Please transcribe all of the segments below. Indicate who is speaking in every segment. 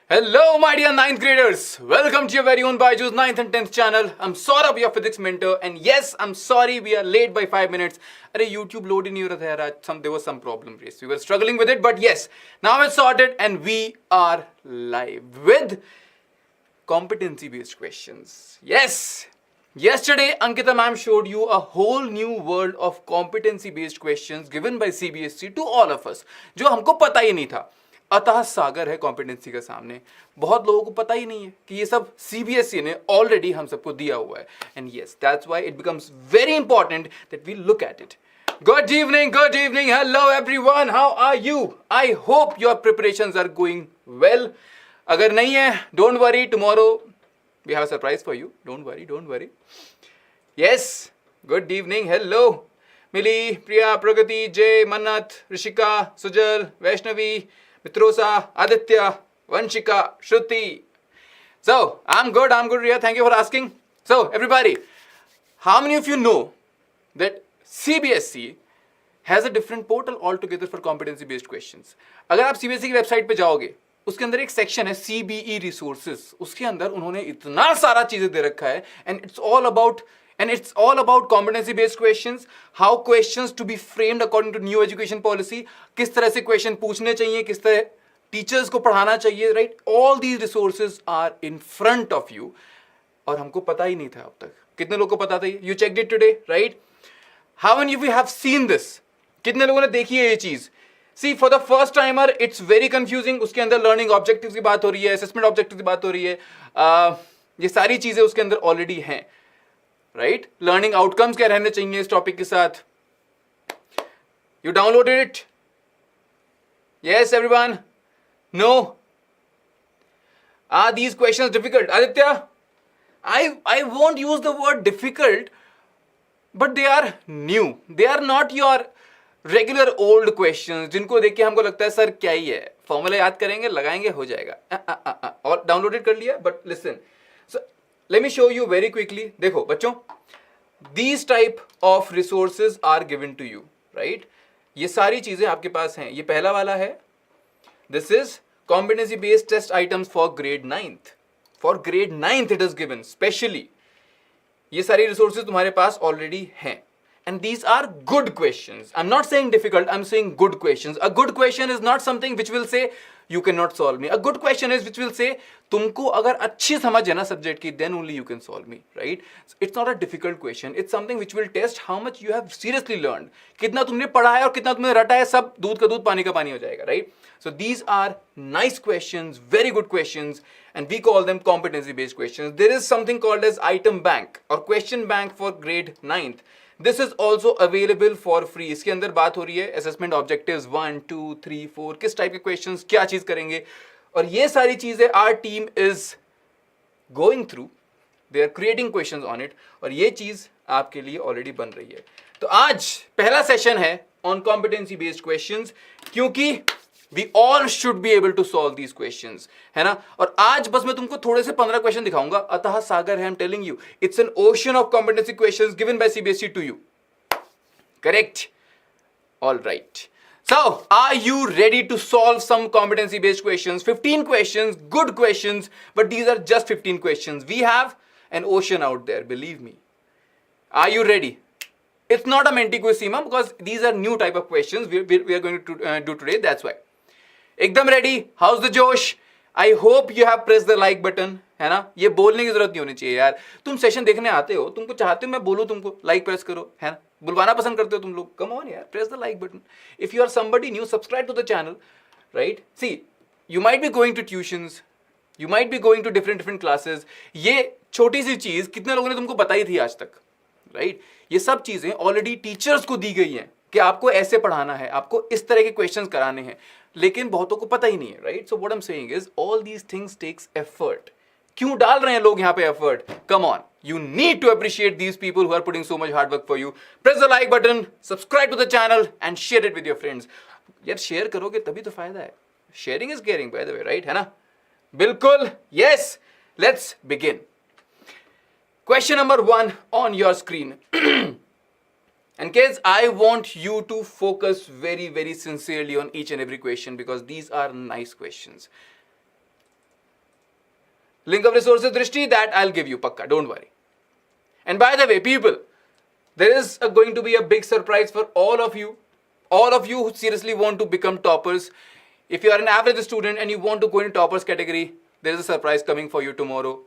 Speaker 1: Hello, my dear 9th graders. Welcome to your very own BYJU'S 9th and 10th channel. I'm Saurabh, your physics mentor. And yes, I'm sorry we are late by 5 minutes. Arey, YouTube load in there was some problem. We were struggling with it, but yes, now it's sorted and we are live with competency-based questions. Yes. Yesterday, Ankita ma'am showed you a whole new world of competency-based questions given by CBSE to all of us, जो हमको पता ही नहीं था. अतः सागर है competency के सामने. बहुत लोगों को पता ही नहीं है कि ये सब सीबीएसई ने ऑलरेडी हम सबको दिया हुआ है. And yes, that's why it becomes very important that we look at it. Good evening, hello everyone, how are you? I hope your preparations are going well. अगर नहीं है, don't worry, tomorrow we have a surprise for you. Don't worry. Yes, good evening, hello Mili, Priya, Pragati, Jay, Mannat, Rishika, Sujal, Vaishnavi, Mitrosa, Aditya, Vanshika, Shruti. So, I'm good, Riya. Thank you for asking. So, everybody, how many of you know that CBSE has a different portal altogether for competency-based questions? अगर आप CBSE की website पे जाओगे, उसके अंदर एक section है CBE resources. उसके अंदर उन्होंने इतना सारा चीजें दे रखा है, and it's all about competency-based questions, how questions to be framed according to new education policy, किस तरह से question पूछने चाहिए, किस तरह teachers को पढ़ाना चाहिए, right? All these resources are in front of you. और हमको पता ही नहीं था अब तक. कितने लोगों को पता था? You checked it today, right? How many of you have seen this? कितने लोगों ने देखी है ये चीज? See, for the first timer, it's very confusing. उसके अंदर learning objectives की बात हो रही है, assessment objectives की बात हो रही है. ये सारी चीजें उसके अंदर already हैं. राइट, लर्निंग आउटकम्स क्या रहने चाहिए इस टॉपिक के साथ. You downloaded it? Yes everyone? No? Are these questions difficult? Aditya, I won't use the word difficult, but they are new. They are not your regular old questions जिनको देख के हमको लगता है सर क्या ही है, फॉर्मूला याद करेंगे, लगाएंगे, हो जाएगा. और डाउनलोडेड कर लिया. But listen, let me show you very quickly. देखो बच्चों, these type of resources are given to you, right? ये सारी चीजें आपके पास हैं. ये पहला वाला है. This is competency based test items for grade 9th. For grade 9th it is given specially. ये सारी resources तुम्हारे पास already हैं. And these are good questions. I'm not saying difficult, I'm saying good questions. A good question is not something which will say you cannot solve me. A good question is which will say तुमको अगर अच्छी समझ है ना subject की, then only you can solve me, right? It's not a difficult question. It's something which will test how much you have seriously learned. कितना तुमने पढ़ा है और कितना तुमने रटा है, सब दूध का दूध पानी का पानी हो जाएगा, right? So these are nice questions, very good questions, and we call them competency-based questions. There is something called as item bank or question bank for grade 9th. This is also available for free. इसके अंदर बात हो रही है assessment objectives 1, 2, 3, 4, किस type के questions, क्या चीज करेंगे, और ये सारी चीजें our team is going through. They are creating questions on it, और ये चीज आपके लिए already बन रही है. तो आज पहला सेशन है on competency based questions, क्योंकि we all should be able to solve these questions, है ना. और आज बस मैं तुमको थोड़े से 15 क्वेश्चन दिखाऊंगा. अतः सागर है, I'm telling you, it's an ocean of competency questions given by CBSE to you. Correct? All right. So, are you ready to solve some competency based questions? 15 questions, good questions, but these are just 15 questions. We have an ocean out there, believe me. Are you ready? It's not a Menti quiz, Seema, because these are new type of questions we are going to do today. That's why. एकदम ready? House the जोश? I hope you have press the like button, है ना. ये बोलने की जरूरत नहीं होनी चाहिए यार. तुम सेशन देखने आते हो, तुमको चाहते हो मैं बोलूं तुमको लाइक प्रेस करो, है ना. बुलवाना पसंद करते हो तुम लोग. कम ऑन यार, press the like button. If you are somebody new, subscribe to the channel, right. See, you might be going to tuitions, you might be going to different classes. ये छोटी सी चीज कितने लोगों ने तुमको बताई थी आज तक, राइट. ये सब चीजें ऑलरेडी टीचर्स को दी गई हैं कि आपको ऐसे पढ़ाना है, आपको इस तरह के क्वेश्चंस कराने हैं, लेकिन बहुतों को पता ही नहीं है, right. So what I am saying is all these things takes effort. क्यों डाल रहे हैं लोग यहाँ पे effort? Come on, you need to appreciate these people who are putting so much hard work for you. Press the like button, subscribe to the channel and share it with your friends. यार share करोगे तभी तो फायदा है. Sharing is caring, by the way, right? है ना? बिल्कुल. Yes, let's begin. Question number 1 on your screen. And kids, I want you to focus very, very sincerely on each and every question because these are nice questions. Link of resources Drishti, that I'll give you, pakka, don't worry. And by the way, people, there is going to be a big surprise for all of you. All of you who seriously want to become toppers. If you are an average student and you want to go in toppers category, there is a surprise coming for you tomorrow.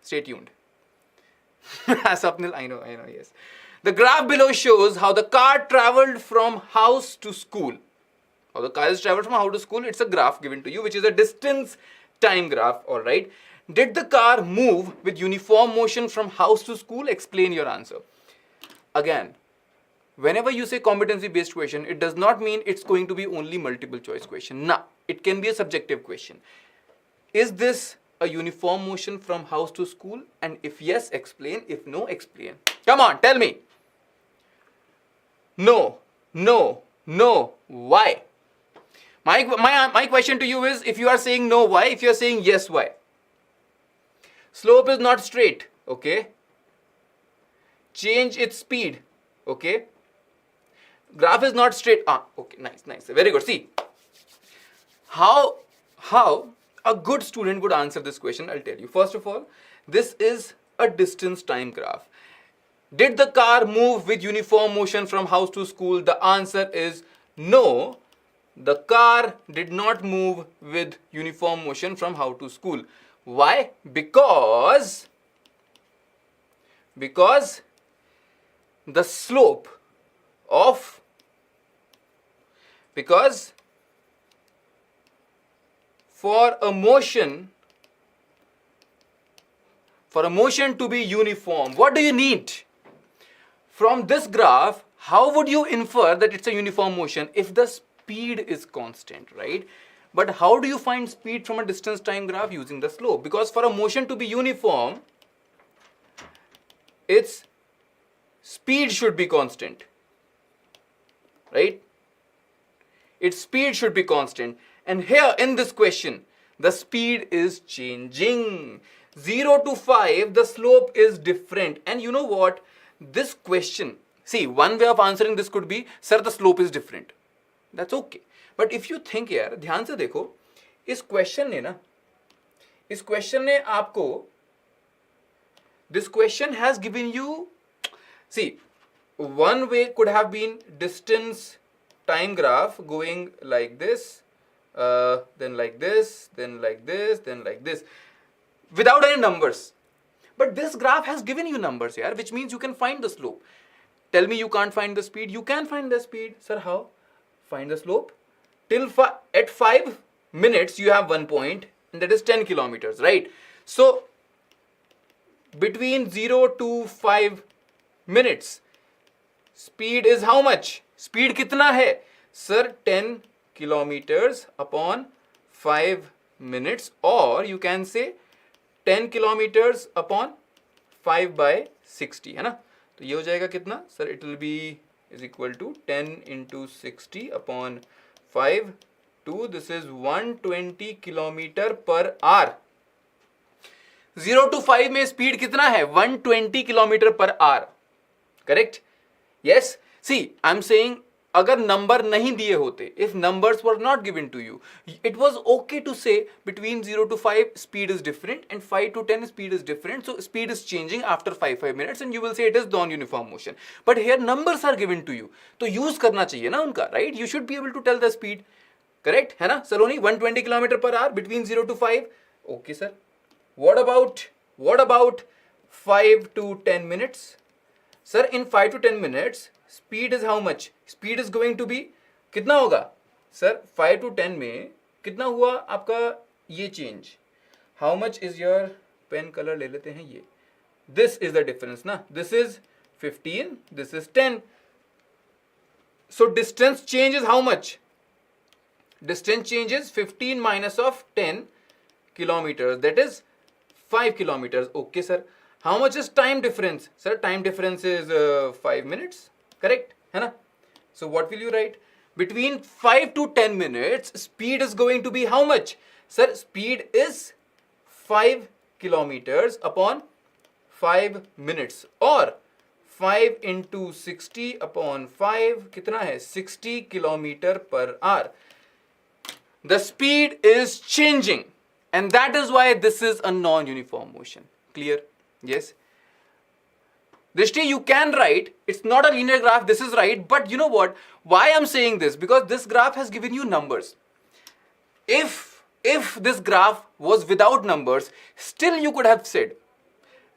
Speaker 1: Stay tuned. Sapnil, I know, yes. The graph below shows how the car traveled from house to school. How the car is traveled from house to school, it's a graph given to you, which is a distance time graph, alright. Did the car move with uniform motion from house to school? Explain your answer. Again, whenever you say competency based question, it does not mean it's going to be only multiple choice question. Nah, it can be a subjective question. Is this a uniform motion from house to school? And if yes, explain. If no, explain. Come on, tell me. No. Why? My question to you is, if you are saying no, why? If you are saying yes, why? Slope is not straight, okay? Change its speed, okay? Graph is not straight. Okay, nice. Very good. See, how a good student would answer this question, I'll tell you. First of all, this is a distance time graph. Did the car move with uniform motion from house to school? The answer is no. The car did not move with uniform motion from house to school. Why? Because the slope of, because for a motion to be uniform, what do you need? From this graph, how would you infer that it's a uniform motion if the speed is constant, right? But how do you find speed from a distance time graph? Using the slope. Because for a motion to be uniform, its speed should be constant, right? Its speed should be constant. And here in this question, the speed is changing. 0 to 5, the slope is different. And you know what? This question, see, one way of answering this could be, sir, the slope is different. That's okay. But if you think यार, ध्यान से देखो, इस question ने आपको, this question has given you, see, one way could have been distance time graph going like this, then like this, then like this, then like this, without any numbers. But this graph has given you numbers here, which means you can find the slope. Tell me you can't find the speed. You can find the speed. Sir, how? Find the slope. At 5 minutes, you have 1 point, and that is 10 kilometers, right? So, between 0 to 5 minutes, speed is how much? Speed kitna hai? Sir, 10 kilometers upon 5 minutes, or you can say 10 kilometers upon 5 by 60, है ना? तो ये हो जाएगा कितना? Sir, it will be is equal to 10 into 60 upon 5 to, this is 120 kilometer per hour. 0 to 5 में speed कितना है? 120 kilometer per hour. Correct? Yes? See, I'm saying, अगर number नहीं दिए होते, if numbers were not given to you, it was okay to say between 0 to 5 speed is different and 5 to 10 speed is different. So speed is changing after 5 minutes and you will say it is non-uniform motion. But here numbers are given to you. तो use करना चाहिए ना उनका, right? You should be able to tell the speed. Correct? है ना? Saloni, 120 km per hour between 0 to 5. Okay, sir. What about 5 to 10 minutes? Sir, in 5 to 10 minutes, speed is how much? Speed is going to be, कितना होगा? Sir, 5 to 10 में कितना हुआ आपका ये change? How much is your pen color? ले लेते हैं ये. This is the difference ना? This is 15, this is 10. So distance change is how much? Distance change is 15 minus of 10 kilometers. That is 5 kilometers. Okay, sir. How much is time difference? Sir, time difference is 5 minutes. Correct? है ना? So what will you write? Between 5 to 10 minutes, speed is going to be how much? Sir, speed is 5 kilometers upon 5 minutes. Or 5 into 60 upon 5, कितना है? 60 kilometer per hour. The speed is changing. and that is why this is a non-uniform motion. Clear? Yes. Drishti, you can write, it's not a linear graph, this is right, but you know what? Why I'm saying this? Because this graph has given you numbers. If this graph was without numbers, still you could have said,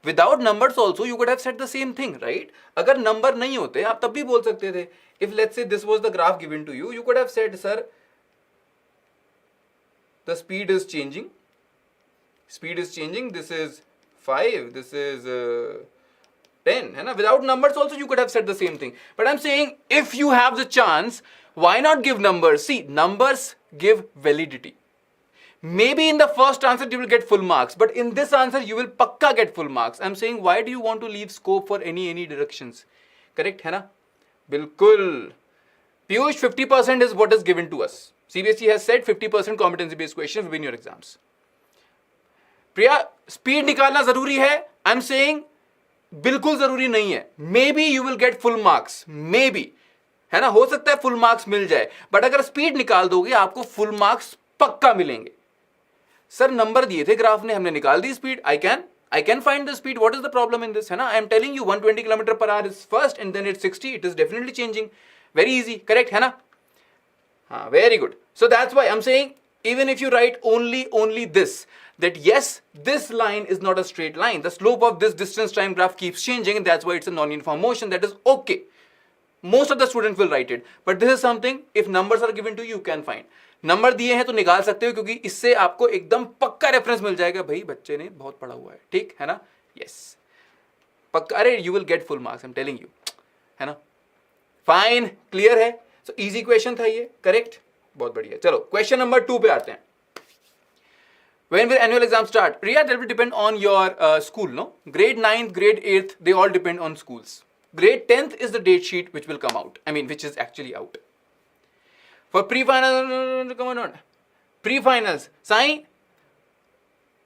Speaker 1: without numbers also you could have said the same thing, right? अगर number नहीं होते आप तब भी बोल सकते थे. If let's say this was the graph given to you, you could have said, sir, the speed is changing. Speed is changing. This is 5. This is 10. है ना? Without numbers also you could have said the same thing. But I'm saying if you have the chance, why not give numbers? See, numbers give validity. Maybe in the first answer you will get full marks, but in this answer you will pakka get full marks. I'm saying why do you want to leave scope for any directions? Correct है ना? बिल्कुल. Piyush, 50% is what is given to us. CBSE has said 50% competency based questions will be in your exams. Priya, speed निकालना जरूरी है. I'm saying बिल्कुल जरूरी नहीं है. Maybe you will get full marks. Maybe. है ना? हो सकता है full marks मिल जाए. But अगर speed निकाल दोगे आपको full marks पक्का मिलेंगे. सर नंबर दिए थे ग्राफ ने, हमने निकाल दी speed. I can find the speed. What is the problem in this? है ना? I am telling you 120 km per hour is first and then it's 60. It is definitely changing. Very easy. Correct है ना? हाँ, very good. So that's why I'm saying even if you write only this, that yes, this line is not a straight line. The slope of this distance time graph keeps changing and that's why it's a non-uniform motion. That is okay. Most of the students will write it. But this is something, if numbers are given to you, you can find. Number दिए हैं तो निकाल सकते हो क्योंकि इससे आपको एकदम पक्का रेफरेंस मिल जाएगा. भाई बच्चे ने बहुत पढ़ा हुआ है. ठीक है ना? यस पक्का. अरे you will get full marks, I am telling you. है ना? फाइन. क्लियर है? सो इजी क्वेश्चन था ये. करेक्ट. बहुत बढ़िया. चलो क्वेश्चन नंबर 2 पे आते हैं. When will annual exam start? Riya, that will depend on your school, no? Grade 9th, grade 8th, they all depend on schools. Grade 10th is the date sheet which will come out. I mean, which is actually out. For pre-finals, come on. Pre-finals, Sai,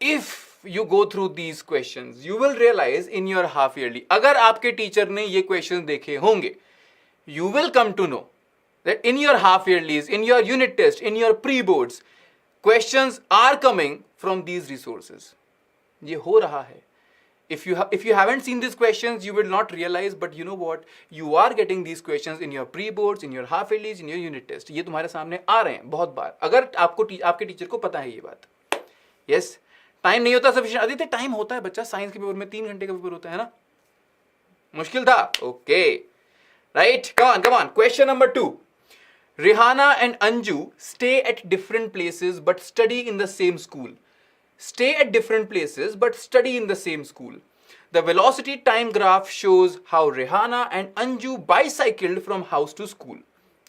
Speaker 1: if you go through these questions, you will realize in your half yearly, अगर आपके teacher ने ये questions देखे होंगे, you will come to know that in your half yearlies, in your unit test, in your pre-boards, questions are coming from these resources. ये हो रहा है. If you haven't seen these questions, you will not realize, but you know what? You are getting these questions in your pre-boards, in your half yearlies, in your unit test. ये तुम्हारे सामने आ रहे हैं बहुत बार. अगर आपके टीचर को पता है ये बात. Yes. टाइम नहीं होता सफिशिएंट. आदित्य टाइम होता है बच्चा. साइंस के पेपर में 3 घंटे का पेपर होता है ना. मुश्किल था. Okay. Right. Come on. Question number 2. Rihanna and Anju stay at different places but study in the same school. Stay at different places but study in the same school. The velocity time graph shows how Rihanna and Anju bicycled from house to school.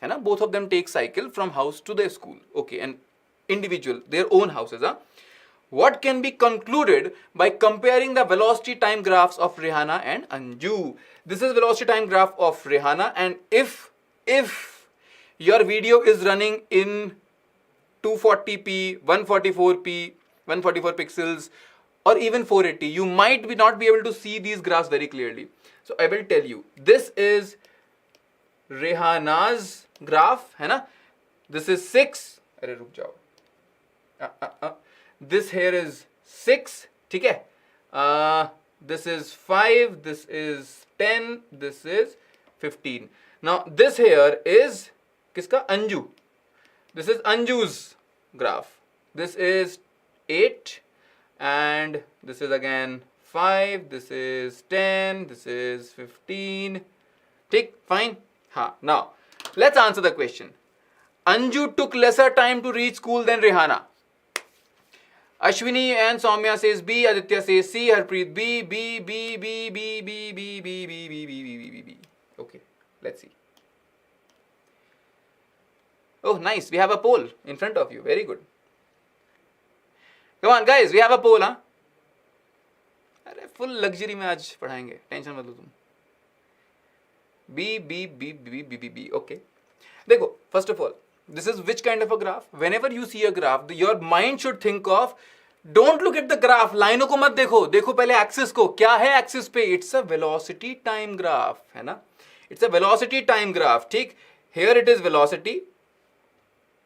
Speaker 1: है ना? Both of them take cycle from house to their school. Okay, and individual, their own houses. Huh? What can be concluded by comparing the velocity time graphs of Rihanna and Anju? This is velocity time graph of Rihanna, and if your video is running in 240p, 144p, 144 pixels, or even 480, you might not be able to see these graphs very clearly. So I will tell you, this is Rihanna's graph, है ना? This is 6. अरे रुक जाओ. This here is 6. ठीक है? This is 5. This is 10. This is 15. Now this here is किसका? Anju. This is Anju's graph. This is 8 and this is again 5. This is 10. This is 15. ठीक? Fine. हाँ. Now let's answer the question. Anju took lesser time to reach school than Rihanna. Ashwini and Soumya says B. Aditya says C. Harpreet B. B. B. B. B. B. B. B. B. B. B. B. B. B. Okay. Let's see. Oh, nice. We have a poll in front of you. Very good. Come on, guys. We have a poll, huh? अरे full luxury में आज पढ़ाएंगे. Tension मत लो तुम. B. B. B. B. B. B. B. Okay. देखो. First of all, this is which kind of a graph? Whenever you see a graph, your mind should think of. Don't look at the graph. लाइनों को मत देखो. देखो पहले axis को. क्या है axis पे? It's a velocity time graph, है ना? It's a velocity time graph. ठीक? Here it is velocity.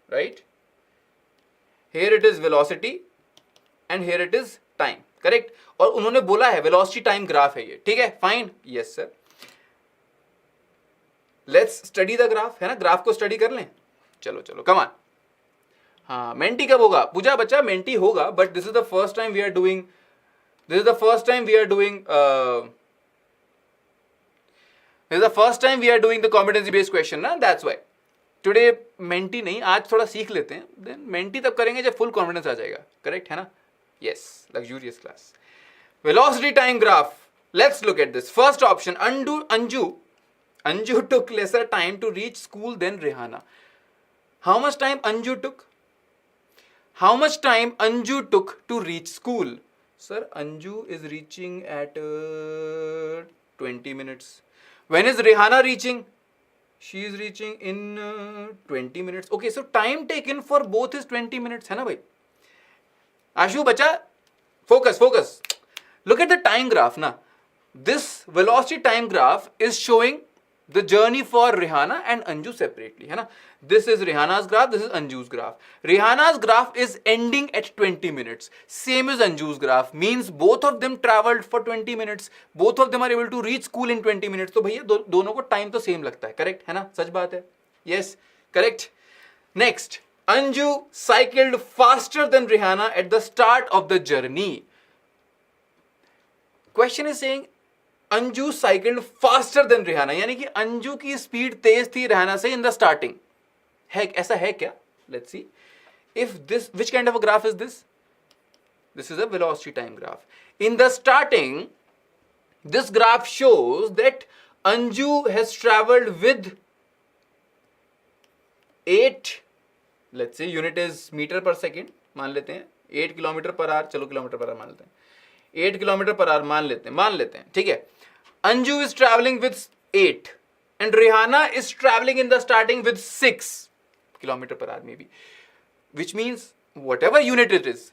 Speaker 1: Right? Here it is velocity. And here it is time, correct. और उन्होंने बोला है वेलोसिटी टाइम ग्राफ है ये, ठीक है, fine, yes sir. Let's study the graph, है ना, ग्राफ को स्टडी कर लें, चलो चलो कम ऑन। हाँ, मेंटी कब होगा पूजा बच्चा? मेंटी होगा, but this is the first time we are doing, this is the first time we are doing the competency based question ना, that's why today मेंटी नहीं, आज थोड़ा सीख लेते हैं, देन मेंटी तब करेंगे जब फुल कॉन्फिडेंस आ जाएगा, करेक्ट है ना, yes, luxurious class. Velocity time graph, let's look at this. First option, Anju took lesser time to reach school than Rihanna. How much time Anju took? How much time Anju took to reach school? Sir, Anju is reaching at 20 minutes. When is Rihanna reaching? She is reaching in 20 minutes. Okay, so time taken for both is 20 minutes, है ना भाई? Ashu bacha, focus. Look at the time graph na. This velocity time graph is showing the journey for Rihanna and Anju separately, है ना? This is Rihanna's graph, this is Anju's graph. Rihanna's graph is ending at 20 minutes. Same as Anju's graph. Means both of them traveled for 20 minutes. Both of them are able to reach school in 20 minutes. तो भैया दोनों को time तो same लगता है, correct है ना? सच बात है, yes, correct. Next, Anju cycled faster than Rihanna at the start of the journey. Question is saying Anju cycled faster than Rihana, यानी कि अंजू की स्पीड तेज थी रिहाना से इन द स्टार्टिंग, है ऐसा है क्या? Let's see if this, which kind of a graph is this? This is a velocity time graph. In the starting this graph shows that Anju has travelled with 8, let's say unit is metre per second मान लेते हैं, 8 kilometre पर our, चलो kilometre पर our मान लेते हैं, 8 kilometre पर आवर मान लेते हैं, ठीक है. Anju is traveling with 8 and Rihanna is traveling in the starting with 6 kilometer per hour maybe, which means whatever unit it is,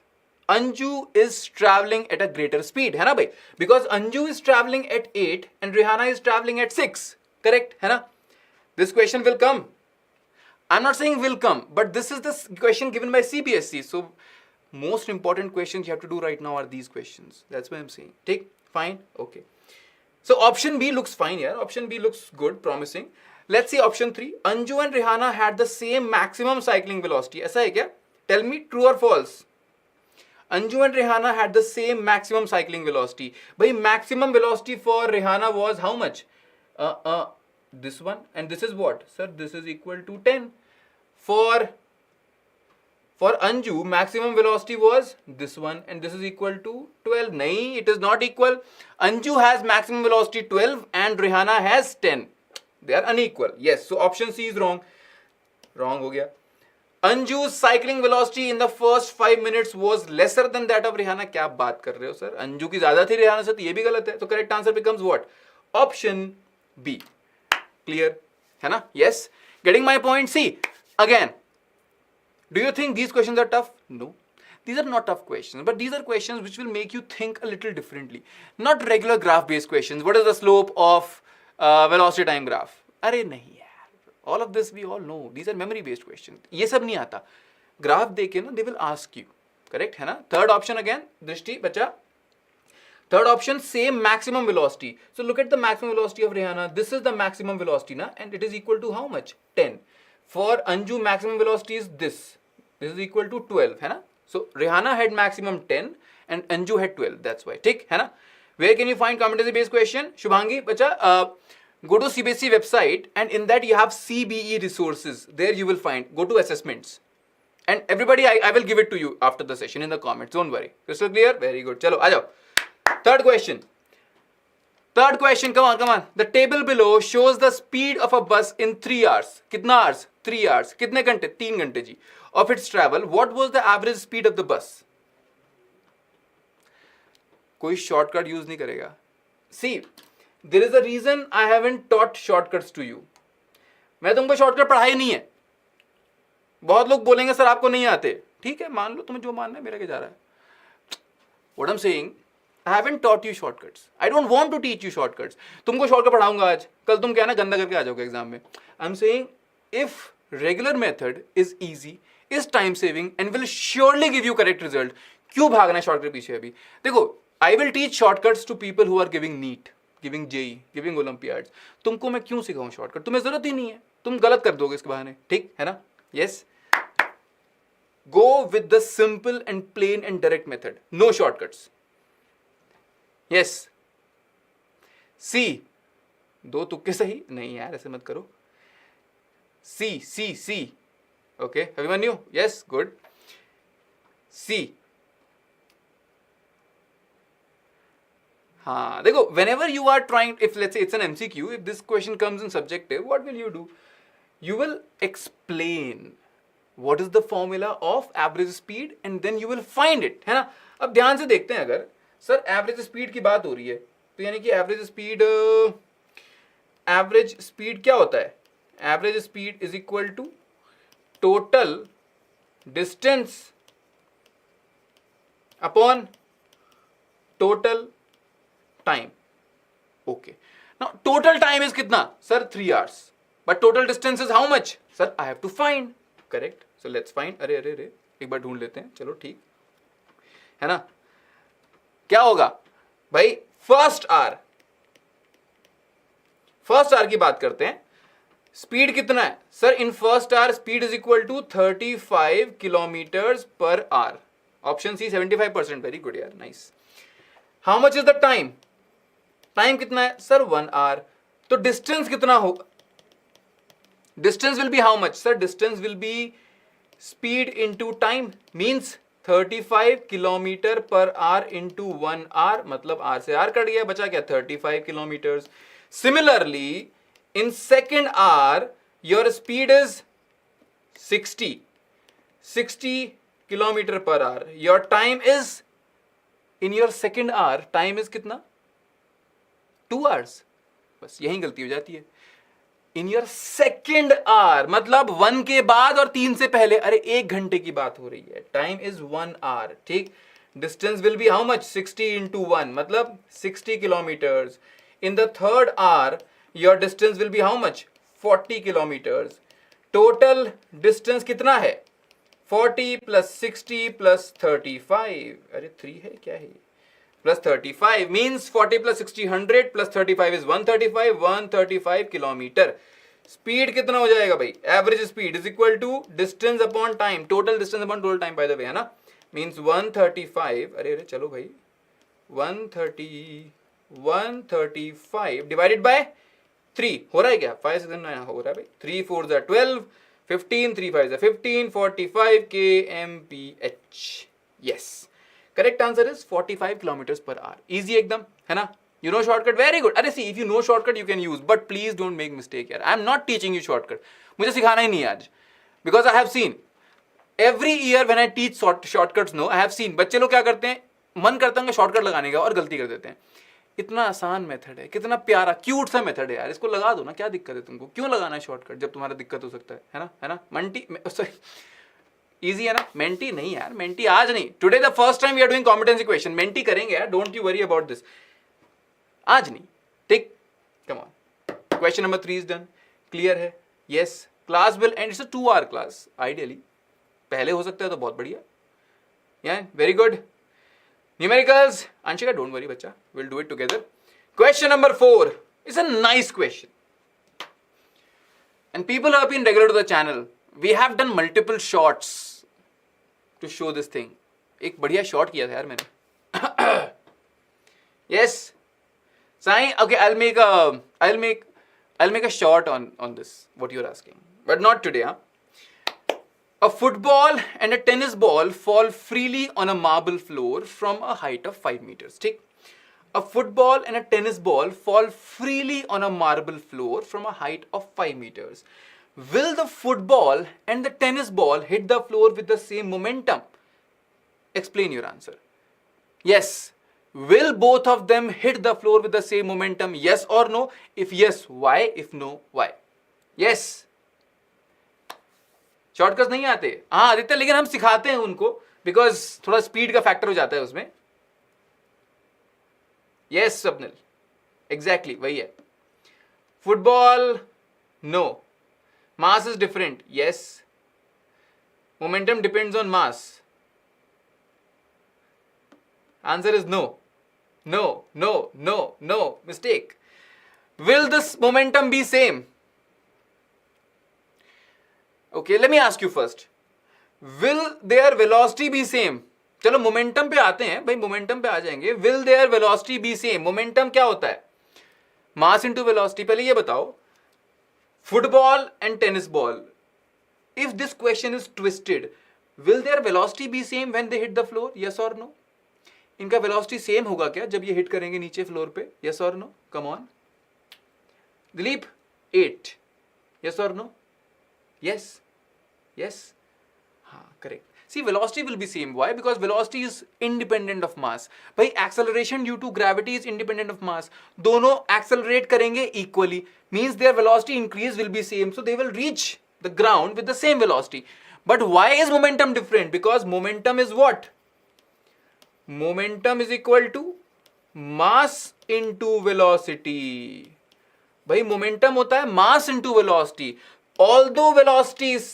Speaker 1: Anju is traveling at a greater speed, है ना भाई? Because Anju is traveling at 8 and Rihanna is traveling at 6, correct है ना? This question will come. I'm not saying will come, but this is the question given by CBSE. So most important questions you have to do right now are these questions. That's what I'm saying. Take, fine, okay. So option B looks fine here. Option B looks good, promising. Let's see option 3. Anju and Rihanna had the same maximum cycling velocity. ऐसा है क्या? Tell me true or false. Anju and Rihanna had the same maximum cycling velocity. भाई maximum velocity for Rihanna was how much? This one, and this is what? Sir, this is equal to 10. For Anju, maximum velocity was this one, and this is equal to 12. Nahi, it is not equal. Anju has maximum velocity 12 and Rihanna has 10. They are unequal. Yes, so option C is wrong. Wrong हो गया. Anju's cycling velocity in the first 5 minutes was lesser than that of Rihanna. क्या बात कर रहे हो sir? Anju की ज़्यादा थी Rihanna से, तो ये भी गलत है. तो correct answer becomes what? Option B. Clear? है ना? Yes. Getting my point? See, again. Do you think these questions are tough? No. These are not tough questions, but these are questions which will make you think a little differently. Not regular graph-based questions. What is the slope of velocity time graph? अरे नहीं यार. All of this we all know. These are memory-based questions. ये सब नहीं आता. Graph देके ना, they will ask you. Correct है ना? Third option again, दृष्टि बच्चा. Third option, same maximum velocity. So look at the maximum velocity of Rihanna. This is the maximum velocity na, and it is equal to how much? 10. For Anju, maximum velocity is this. This is equal to 12, है ना? So Rihanna had maximum 10 and Anju had 12. That's why. ठीक है ना? Where can you find competency based question? Shubhangi, बच्चा, go to CBSE website and in that you have CBE resources. There you will find. Go to assessments. And everybody, I will give it to you after the session in the comments. Don't worry. Crystal clear? Very good. चलो आ जाओ. Third question. Come on. The table below shows the speed of a bus in 3 hours. कितना hours? 3 hours. कितने घंटे? 3 घंटे जी. Of its travel, what was the average speed of the bus? कोई shortcut use नहीं करेगा. See, there is a reason I haven't taught shortcuts to you. मैं तुमको shortcut पढ़ाई नहीं है. बहुत लोग बोलेंगे सर आपको नहीं आते. ठीक है, मान लो तुम्हें जो मानना है, मेरा क्या जा रहा है. What I'm saying, I haven't taught you shortcuts. I don't want to teach you shortcuts. तुमको shortcut पढ़ाऊंगा आज, कल तुम क्या ना गंदा करके आ जाओगे एग्जाम में. I'm saying if regular method is easy, is time saving and will surely give you correct result, क्यों भागना है शॉर्टकट पीछे अभी? देखो, I will teach shortcuts to people who are giving NEET, giving JEE, giving olympiads. तुमको मैं क्यों सिखाऊं shortcut? तुम्हें जरूरत ही नहीं है, तुम गलत कर दोगे इसके बहाने, ठीक है ना? Yes, go with the simple and plain and direct method, no shortcuts. Yes, see, दो तुक्के सही नहीं यार, ऐसे मत करो। See see see, okay Abhimanyu, yes good. See, हाँ देखो, whenever you are trying, if let's say it's an MCQ, if this question comes in subjective, what will you do? You will explain what is the formula of average speed and then you will find it, है ना? अब ध्यान से देखते हैं, अगर sir average speed की बात हो रही है तो यानी कि एवरेज स्पीड क्या होता है? Average speed is equal to total distance upon total time. Okay. Now total time is kitna? Sir 3 hours. But total distance is how much? Sir I have to find. Correct. So let's find. अरे एक बार ढूंढ लेते हैं, चलो ठीक है ना? क्या होगा भाई? फर्स्ट आवर की बात करते हैं। स्पीड कितना है sir? In first hour speed is equal to 35 kilometers पर hour. Option C 75%। Very good यार, nice. How much is the time? Time कितना है सर? 1 आवर। तो डिस्टेंस कितना होगा? Distance will be how much sir? Distance will be speed into time, means 35 kilometer पर hour into 1 hour, मतलब hour से hour cut गया, बचा क्या? 35 kilometers. Similarly in second hour your speed is 60 kilometre पर our. Your time is, in your second hour time is कितना? 2 hours। बस यही गलती हो जाती है। इन योर सेकेंड आवर मतलब 1 के बाद और 3 से पहले, अरे 1 घंटे की बात हो रही है। टाइम इज 1 hour, ठीक। Distance will be how much? 60 into 1 मतलब 60 kilometres. In the third hour your distance will be how much? 40 kilometres. Total distance कितना है? 40 प्लस 60 प्लस 35, अरे 3 है क्या है? Plus 35 means 40 plus 60 100 plus 35 is 135 kilometre. Speed कितना हो जाएगा भाई? Average speed is equal to distance upon time, total distance upon total time, by the way, है ना? मीन्स 135, अरे चलो भाई, 135 डिवाइडेड बाय 3 हो रहा है क्या? 5 6 9 हो रहा है भाई। 3 4 12, 15 3 5 15, 45 kmph। Yes, correct answer is 45 kilometers पर आवर। इजी एकदम, है ना? You know shortcut, very good. अरे see, if you know shortcut you can use, but please don't make mistake यार। I am not teaching you shortcut, मुझे सिखाना ही नहीं है आज, because I have seen every year when I teach shortcuts, no I have seen बच्चे लोग क्या करते हैं, मन करता है शॉर्टकट लगाने का और गलती कर देते हैं। इतना आसान मेथड है, कितना प्यारा क्यूट सा मेथड है यार, इसको लगा दो ना, क्या दिक्कत है तुमको? क्यों लगाना है शॉर्टकट जब तुम्हारा दिक्कत हो सकता है ना? है ना? मंटी सॉरी, इजी है ना? मेंटी नहीं यार, मेंटी आज नहीं। Today the first time we are doing competency question. Menti करेंगे यार, don't you worry about this, आज नहीं, ठीक? Come on. Question number 3 is done, clear है? Yes, class will end, it's a 2 hour class ideally, पहले हो सकता है तो बहुत बढ़िया। Yeah very good. Numericals, Anshika don't worry बच्चा, will do it together. Question number 4 is a nice question, and people who have been regular to the channel, we have done multiple shots to show this thing. एक बढ़िया shot किया था यार मैंने। yes, Sai, okay, I'll make a short on this, what you're asking, but not today, huh? A football and a tennis ball fall freely on a marble floor from a height of 5 meters. ठीक? A football and a tennis ball fall freely on a marble floor from a height of 5 meters. Will the football and the tennis ball hit the floor with the same momentum? Explain your answer. Yes. Will both of them hit the floor with the same momentum? Yes or no? If yes, why? If no, why? Yes. Shortcuts नहीं आते, हाँ आदित्य, लेकिन हम सिखाते हैं उनको, because थोड़ा speed का फैक्टर हो जाता है उसमें। यस स्वप्निल, एग्जैक्टली वही है। Football no, mass is different. Yes, momentum depends on mass. Answer is no, no, no, no, no, mistake. Will this momentum be same? Okay, let me ask you first. Will their velocity be same? चलो momentum पे आते हैं भाई, momentum पे आ जाएंगे. Will their velocity be same? Momentum क्या होता है? Mass into velocity. पहले ये बताओ, football and tennis ball, if this question is twisted, will their velocity be same when they hit the floor? Yes or no? इनका velocity same होगा क्या जब ये हिट करेंगे नीचे फ्लोर पे? Yes or no? Come on. Dileep, 8. Yes or no? Yes. Yes. हाँ, correct. See, velocity will be same. Why? Because velocity is independent of mass. भाई acceleration due to gravity is independent of mass. दोनों accelerate करेंगे equally. Means their velocity increase will be same. So they will reach the ground with the same velocity. But why is momentum different? Because momentum is what? Momentum is equal to mass into velocity. भाई momentum होता है mass into velocity. Although velocity is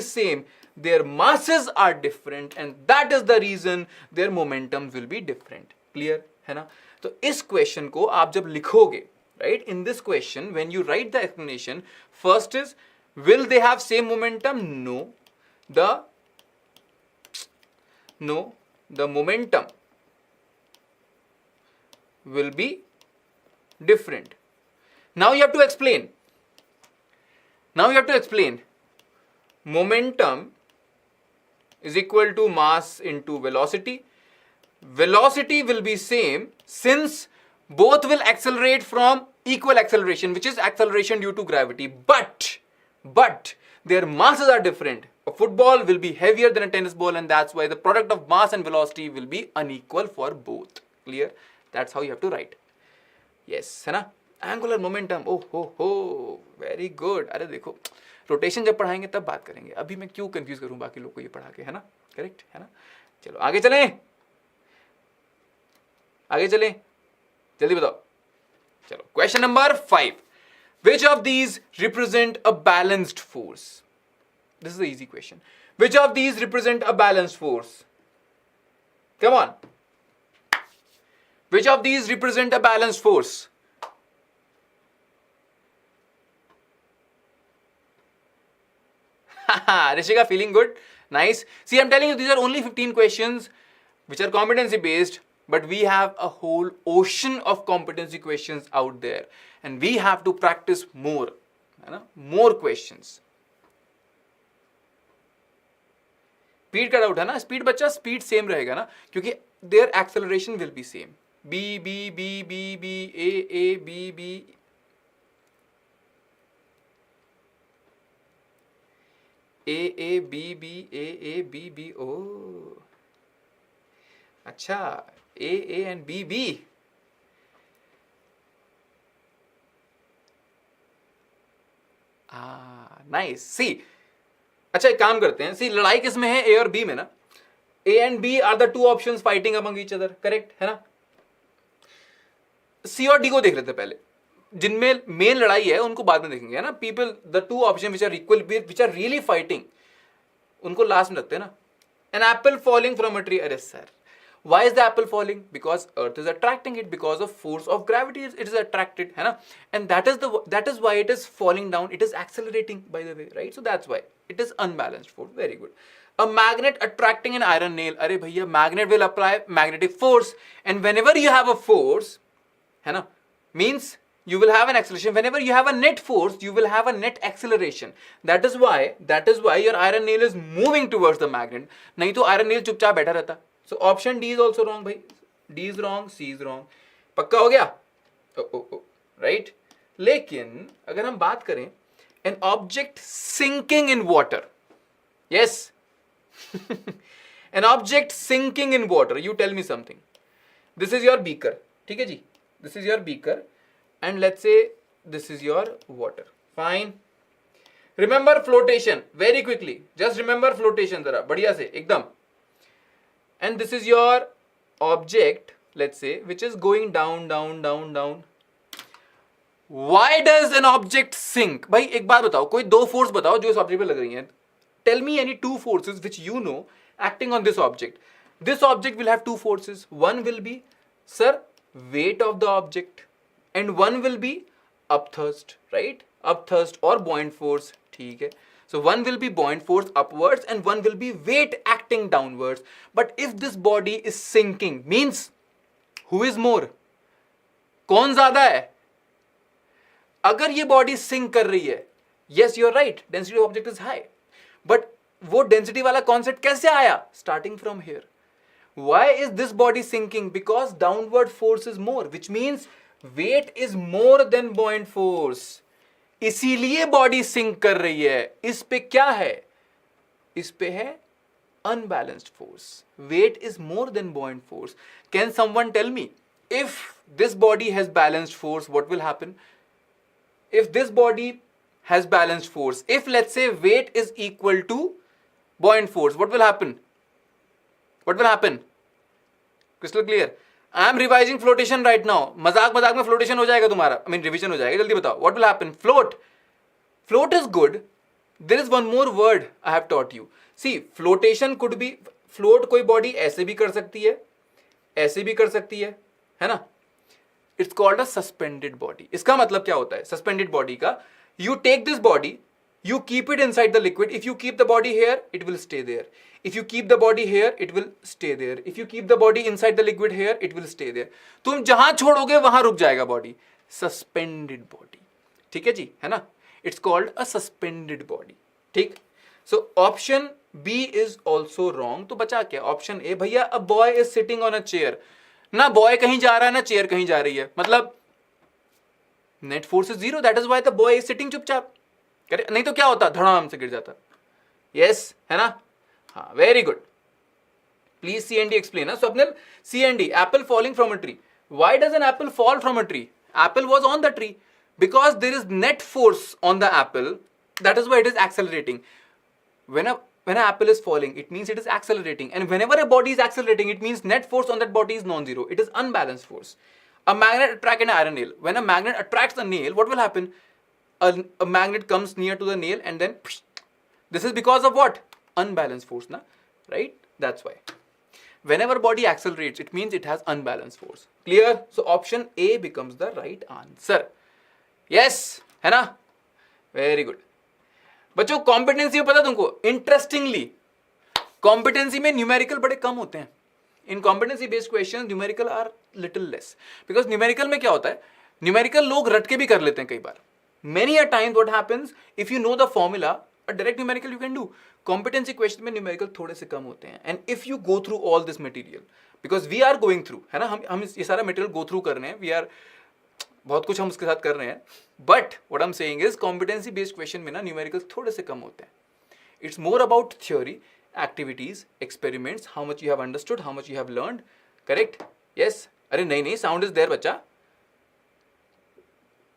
Speaker 1: same, their masses are different, and that is the reason their momentums will be different. Clear है ना? तो इस question को आप जब लिखोगे, right, in this question when you write the explanation, first is, will they have same momentum? No. The momentum will be different. Now you have to explain. Momentum is equal to mass into velocity. Velocity will be same since both will accelerate from equal acceleration, which is acceleration due to gravity. But their masses are different. A football will be heavier than a tennis ball, and that's why the product of mass and velocity will be unequal for both. Clear? That's how you have to write. Yes, है ना? Angular momentum. Oh हो हो, very good. अरे देखो, rotation जब पढ़ाएंगे तब बात करेंगे. अभी मैं क्यों कंफ्यूज करूं बाकी लोग को ये पढ़ा के, है ना? करेक्ट है ना? चलो आगे चलें. जल्दी बताओ. चलो, question number 5. Which of these represent a balanced force? This is the easy question. Which of these represent a balanced force? Come on. Which of these represent a balanced force? Rishika, feeling good? Nice. See, I'm telling you, these are only 15 questions which are competency based, but we have a whole ocean of competency questions out there, and we have to practice more, more questions. Speed का doubt है ना? Speed बच्चा speed same रहेगा ना, क्योंकि their acceleration will be same. B B B B B A A B B A A B B A A B B. Oh, अच्छा, A A and B B. Nice. See, अच्छा एक काम करते हैं. सी, लड़ाई किस में है? ए और बी में ना. A and B are the two options fighting among each other. Correct है ना? सी और डी को देख लेते हैं पहले. जिनमें मेन लड़ाई है उनको बाद में देखेंगे, है ना? People, the two option which are equal, which are really fighting, उनको लास्ट में रखते हैं ना. An apple falling from a tree. अरे sir, why is the apple falling? Because earth is attracting it, because of force of gravity it is attracted, है ना? And that is why it is falling down. It is accelerating, by the way, right? So that's why it is unbalanced force. Very good. A magnet attracting an iron nail. अरे भैया, magnet will apply magnetic force, and whenever you have a force, है ना, means you will have an acceleration. Whenever you have a net force, you will have a net acceleration. That is why your iron nail is moving towards the magnet. नहीं तो iron nail चुपचाप बैठा रहता. So option D is also wrong, भाई. D is wrong, C is wrong. पक्का हो गया? Right? लेकिन अगर हम बात करें an object sinking in water. Yes. An object sinking in water. You tell me something. This is your beaker. ठीक है जी? This is your beaker, and let's say this is your water. Fine. Remember flotation. Very quickly. Just remember flotation जरा बढ़िया से एकदम. And this is your object, let's say, which is going down. Why does an object sink? भाई एक बात बताओ, कोई दो फोर्स बताओ जो इस ऑब्जेक्ट पे लग रही हैं. tell me any two forces which you know acting on this object. This object will have two forces. One will be, sir, weight of the object, and one will be upthrust, right? Upthrust or buoyant force. ठीक है. So one will be buoyant force upwards and one will be weight acting downwards. But if this body is sinking, means who is more? कौन ज्यादा है? अगर ये body sink कर रही है, yes you are right, density of object is high. But वो density वाला कॉन्सेप्ट कैसे आया? Starting from here. Why is this body sinking? Because downward force is more, which means weight is more than buoyant force. इसीलिए body sink कर रही है. इस पे क्या है? इस पे है unbalanced force. Weight is more than buoyant force. Can someone tell me, if this body has balanced force, what will happen? If this body has balanced force, if let's say weight is equal to buoyant force, what will happen? What will happen? Crystal clear? I am revising flotation right now. मजाक में flotation हो जाएगा तुम्हारा. I mean revision हो जाएगा. जल्दी बताओ. What will happen? Float. Float is good. There is one more word I have taught you. See, flotation could be, float कोई body ऐसे भी कर सकती है, ऐसे भी कर सकती है ना? It's called a suspended body. इसका मतलब क्या होता है? Suspended body का, you take this body, you keep it inside the liquid. If you keep the body here, it will stay there. If you keep the body here, it will stay there. If you keep the body inside the liquid here, it will stay there. तुम जहां छोड़ोगे वहां रुक जाएगा body. Suspended body. ठीक है जी, है ना? It's called a suspended body. ठीक? So option B is also wrong. तो बचा क्या? Option A, भैया a boy is sitting on a chair. ना boy कहीं जा रहा है ना chair कहीं जा रही है. मतलब net force is zero. That is why the boy is sitting चुपचाप. नहीं तो क्या होता? धड़ाम से गिर जाता. Yes, है ना? हाँ, very good. Please C and D explain. Swapnil, C and D, apple falling from a tree. Why does an apple fall from a tree? Apple was on the tree. Because there is net force on the apple. That is why it is accelerating. When an apple is falling, it means it is accelerating. And whenever a body is accelerating, it means net force on that body is non-zero. It is unbalanced force. A magnet attracts an iron nail. When a magnet attracts a nail, what will happen? A magnet comes near to the nail and then this is because of what? Unbalanced force, na? Right? That's why. Whenever body accelerates, it means it has unbalanced force. Clear? So option A becomes the right answer. Yes, है ना? Very good. बच्चों competency में पता तुमको interestingly competency में numerical बड़े कम होते हैं. In competency based question numerical are little less. Because numerical में क्या होता है? न्यूमेरिकल लोग रट के भी कर लेते हैं कई बार. Many a times what happens, if you know the formula, a direct numerical you can do. Competency question में numerical थोड़े से कम होते हैं. And if you go through all this material, because we are going through, है ना? हम ये सारा material go through कर रहे हैं. We are बहुत कुछ हम उसके साथ कर रहे हैं. But what I'm saying is competency based question में ना numerical थोड़े से कम होते हैं. It's more about theory, activities, experiments, how much you have understood, how much you have learned. Correct? Yes? अरे नहीं sound is there बच्चा.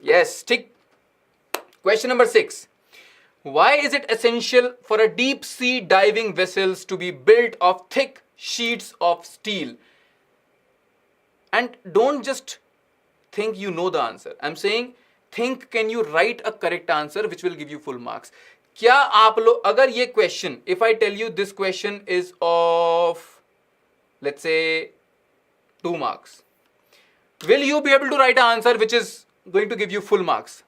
Speaker 1: Yes, ठीक. Question number 6. Why is it essential for a deep sea diving vessels to be built of thick sheets of steel? And don't just think you know the answer. I'm saying think can you write a correct answer which will give you full marks. क्या आप लोग अगर ये question, if I tell you this question is of let's say 2 marks, will you be able to write an answer which is going to give you full marks?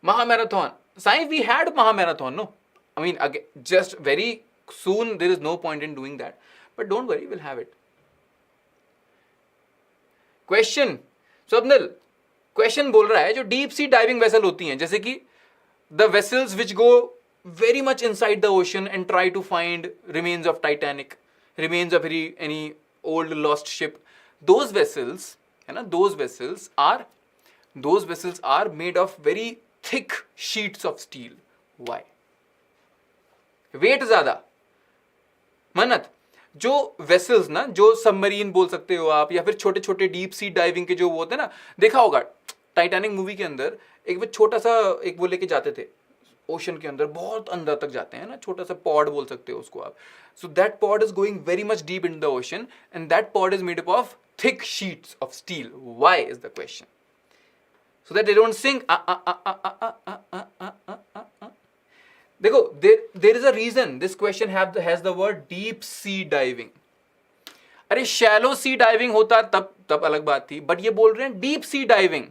Speaker 1: Mahamarathon. Sai, we had Mahamarathon, no? I mean, again, just very soon there is no point in doing that. But don't worry, we'll have it. Question. Swapnil, question बोल रहा है जो deep sea diving vessel होती हैं, जैसे कि the vessels which go very much inside the ocean and try to find remains of Titanic, remains of any old lost ship. Those vessels, है ना? Those vessels are made of very thick sheets of steel. Why? Weight ज़्यादा. मन्नत, जो vessels ना, जो submarine बोल सकते हो आप, या फिर छोटे छोटे डीप सी डाइविंग के जो वो होते हैं ना, देखा होगा टाइटैनिक मूवी के अंदर एक वो छोटा सा एक वो लेके जाते थे ओशन के अंदर, बहुत अंदर तक जाते हैं ना, छोटा सा पॉड बोल सकते हो उसको आप. So that pod is going very much deep in the ocean and that pod is made up of thick sheets of steel. Why is the question? So that they don't sink. देखो, there is a reason this question has the word deep sea diving. अरे shallow sea diving होता तब अलग बात थी, but ये बोल रहे हैं deep sea diving.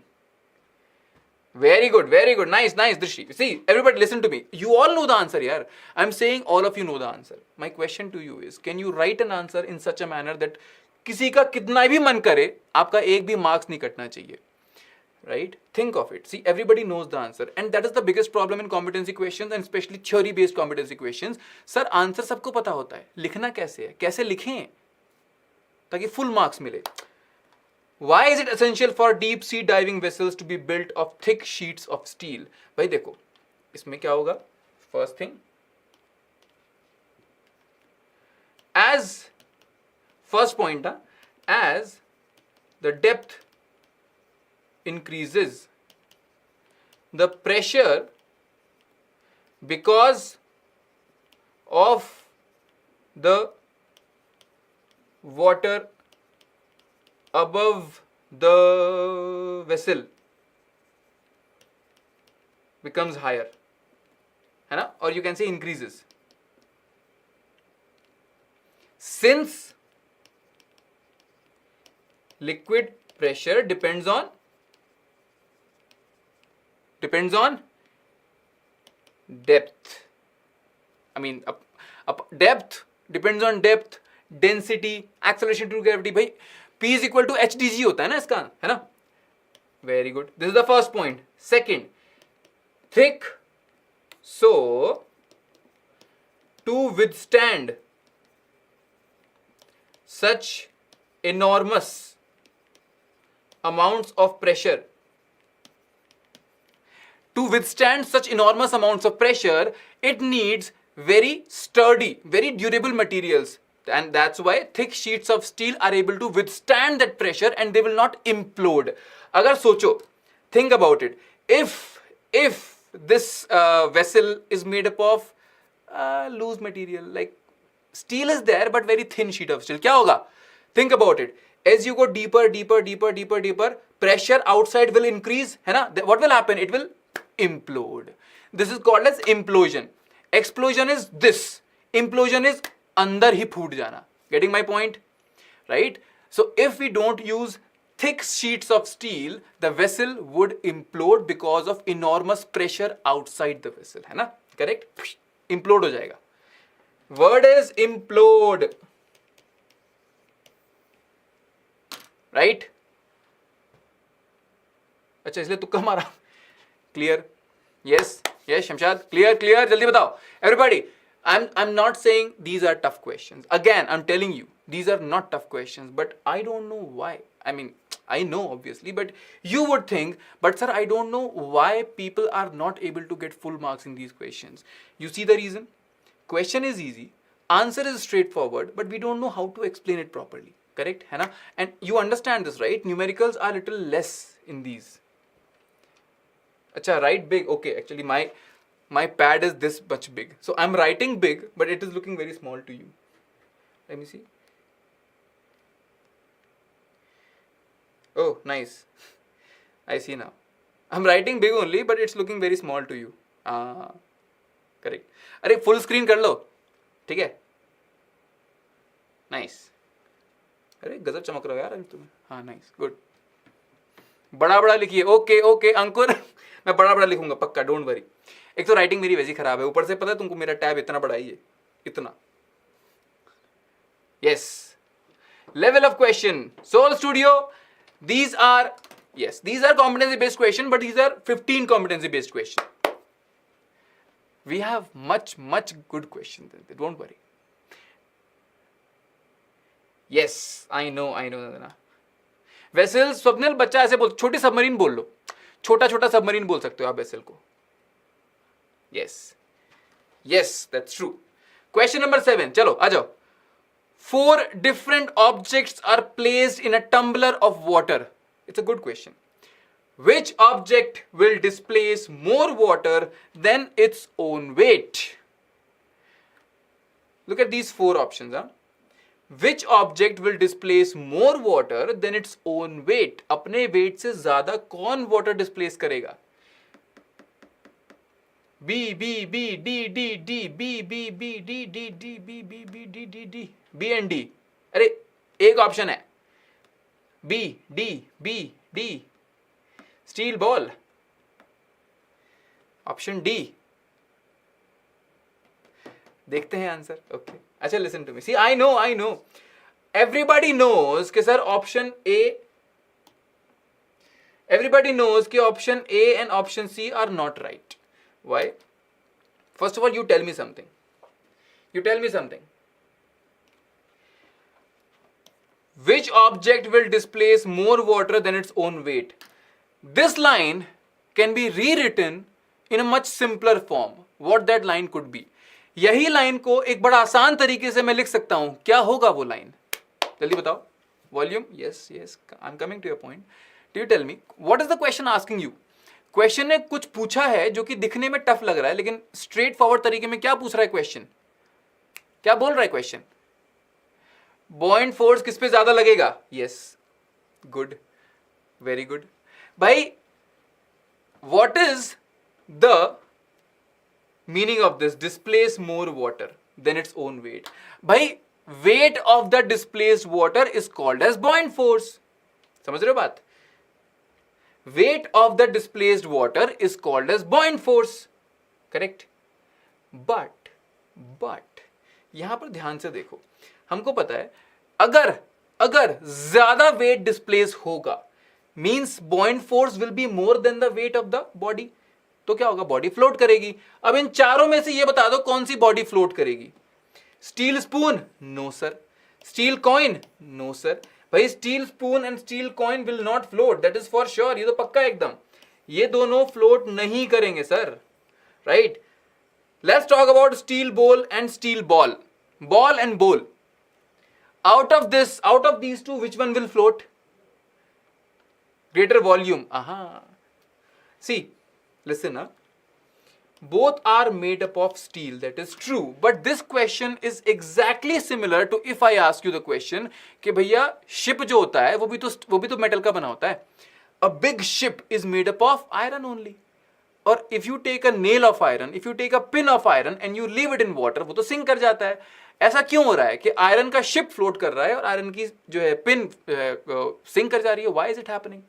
Speaker 1: Very good, nice, Drishi. See, everybody listen to me. You all know the answer, yaar. I'm saying all of you know the answer. My question to you is, can you write an answer in such a manner that किसी का कितना भी मन करे, आपका एक भी marks नहीं कटना चाहिए. Right? Think of it. See, everybody knows the answer, and that is the biggest problem in competency questions, and especially theory-based competency questions. Sir, answer सबको पता होता है, लिखना कैसे है, कैसे लिखें ताकि full marks मिले. Why is it essential for deep sea diving vessels to be built of thick sheets of steel? भाई देखो, इसमें क्या होगा? First thing, as first point, as the depth increases, the pressure because of the water above the vessel becomes higher, है ना? Or you can say increases. Since liquid pressure depends on depth. I mean, depth depends on depth, density, acceleration to gravity. भाई P is equal to HdG होता है ना इसका, है ना? Very good. This is the first point. Second, thick. So, to withstand such enormous amounts of pressure, it needs very sturdy, very durable materials. And that's why thick sheets of steel are able to withstand that pressure and they will not implode. Agar socho, think about it. If this vessel is made up of loose material, like steel is there but very thin sheet of steel, kya hoga? Think about it. As you go deeper, pressure outside will increase, hai na? What will happen? It will implode. This is called as implosion. Explosion is this. Implosion is अंदर ही फूट जाना. Getting my point? Right? So if we don't use thick sheets of steel, the vessel would implode because of enormous pressure outside the vessel. है ना? Correct? Implode हो जाएगा. Word is implode. Right? अच्छा इसलिए तुक्का मारा. Clear? Yes, Shamshad. Clear. जल्दी बताओ. Everybody. I'm not saying these are tough questions. Again, I'm telling you, these are not tough questions, but I don't know why. I mean, I know obviously, but you would think, but sir, I don't know why people are not able to get full marks in these questions. You see the reason? Question is easy, answer is straightforward, but we don't know how to explain it properly. Correct? है ना? And you understand this, right? Numericals are little less in these. Acha, write big. Okay, actually my pad is this much big. So I'm writing big, but it is looking very small to you. Let me see. Oh, nice. I see now. I'm writing big only, but it's looking very small to you. Correct. अरे full screen कर लो. ठीक है? Nice. अरे गजब चमक रहा है यार तुम्हें. हाँ, nice. Good. बड़ा लिखिए. Okay, अंकुर. मैं बड़ा लिखूंगा पक्का. Don't worry. एक तो राइटिंग मेरी वैसी खराब है, ऊपर से पता है तुमको मेरा टैब इतना बड़ा ही है, इतना. Yes. Level of question. Soul Studio. These are competency based question, but these are 15 competency based questions. We have much good questions. Don't worry. Yes, I know. Vessels, Swapnil बच्चा ऐसे बोल, छोटी सबमरीन बोल लो, छोटा सबमरीन बोल सकते हो आप वेसल को. Yes, that's true. Question number 7. चलो आ जाओ. 4 different objects are placed in a tumbler of water. It's a good question. Which object will displace more water than its own weight? Look at these 4 options. Which object will displace more water than its own weight? अपने weight से ज़्यादा कौन water displace करेगा? B, B, B, D, D, D, B, B, B, D, D, D, B, B, B, D, D, D, B and D. अरे एक option है B, D, B, D, steel ball, option D. देखते हैं answer. Okay अच्छा, listen to me. See I know everybody knows कि sir option A, everybody knows कि option A and option C are not right. Why? First of all, you tell me something. Which object will displace more water than its own weight? This line can be rewritten in a much simpler form. What that line could be? यही line को एक बड़ा आसान तरीके से मैं लिख सकता हूं. क्या होगा वो लाइन? जल्दी बताओ. Volume? Yes, I'm coming to your point. Do you tell me what is the question asking you? Question ने कुछ पूछा है जो कि दिखने में टफ लग रहा है, लेकिन स्ट्रेट फॉरवर्ड तरीके में क्या पूछ रहा है क्वेश्चन? क्या बोल रहा है क्वेश्चन? बॉइंट फोर्स किस पे ज्यादा लगेगा? Yes, good, very good. भाई what is the meaning of this? Displace more water than its own weight. भाई weight of the displaced water is called as buoyant force. समझ रहे हो बात? Weight of the displaced water is called as buoyant force. Correct? But यहां पर ध्यान से देखो, हमको पता है अगर ज्यादा weight displace होगा means buoyant force will be more than the weight of the body. तो क्या होगा? बॉडी फ्लोट करेगी. अब इन चारों में से ये बता दो कौन सी बॉडी फ्लोट करेगी? Steel spoon? No sir. Steel coin? No sir. भाई steel spoon and steel coin will not float, that is for sure. ये तो पक्का एकदम. ये दोनों फ्लोट नहीं करेंगे sir. Right? Let's talk about steel bowl and steel ball. Ball and bowl. Out of these two which one will float? Greater volume. See, listen ना. Both are made up of steel, that is true, but this question is exactly similar to if I ask you the question कि भैया ship जो होता है वो भी तो metal का बना होता है. A big ship is made up of iron only. Or if you take a nail of iron, if you take a pin of iron and you leave it in water, वो तो sink कर जाता है. ऐसा क्यों हो रहा है कि आयरन का शिप फ्लोट कर रहा है और आयरन की जो है पिन सिंक कर जा रही है? Why is it happening?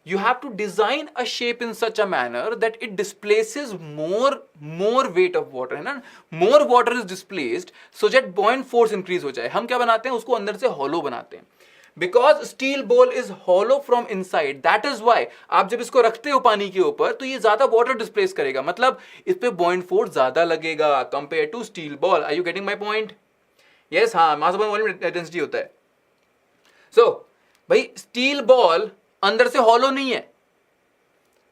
Speaker 1: You have to design a shape in such a manner that it displaces more weight of water, है ना? More water is displaced so that buoyant force increase हो जाए. हम क्या बनाते हैं? उसको अंदर से hollow बनाते हैं. Because steel bowl is hollow from inside, that is why आप जब इसको रखते हो पानी के ऊपर तो ये ज्यादा water displace करेगा. मतलब इस पे buoyant force ज्यादा लगेगा compared to steel ball. Are you getting my point? Yes, हाँ, mass upon volume density होता है. So भाई steel ball अंदर से हॉलो नहीं है,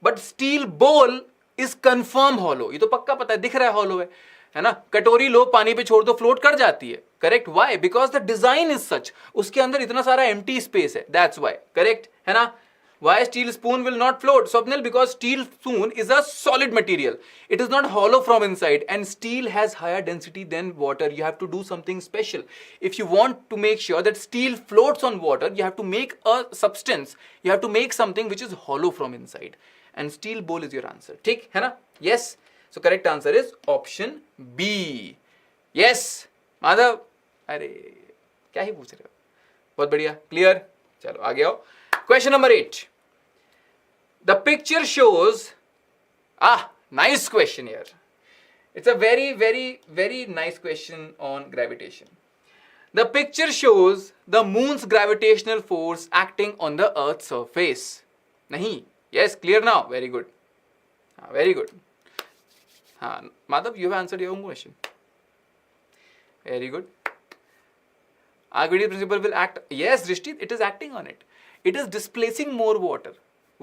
Speaker 1: बट स्टील बोल इज कंफर्म हॉलो. ये तो पक्का पता है, दिख रहा है हॉलो है ना? कटोरी लो, पानी पे छोड़ दो, फ्लोट कर जाती है. Correct? Why? Because the design is such. उसके अंदर इतना सारा एम्प्टी स्पेस है, दैट्स व्हाई. करेक्ट है ना? Why steel spoon will not float? Swapnil, because steel spoon is a solid material. It is not hollow from inside, and steel has higher density than water. You have to do something special. If you want to make sure that steel floats on water, you have to make a substance. You have to make something which is hollow from inside. And steel bowl is your answer. ठीक है ना? Yes. So correct answer is option B. Yes. Madhav, अरे क्या ही पूछ रहे हो? बहुत बढ़िया. Clear? चलो आगे आओ. Question number 8. The picture shows, nice question here. It's a very, very, very nice question on gravitation. The picture shows the moon's gravitational force acting on the earth's surface. Nahi? Yes, clear now? Very good. Very good. Madhav, you have answered your own question. Very good. Archimedes principle will act. Yes, Rishti, it is acting on it. It is displacing more water.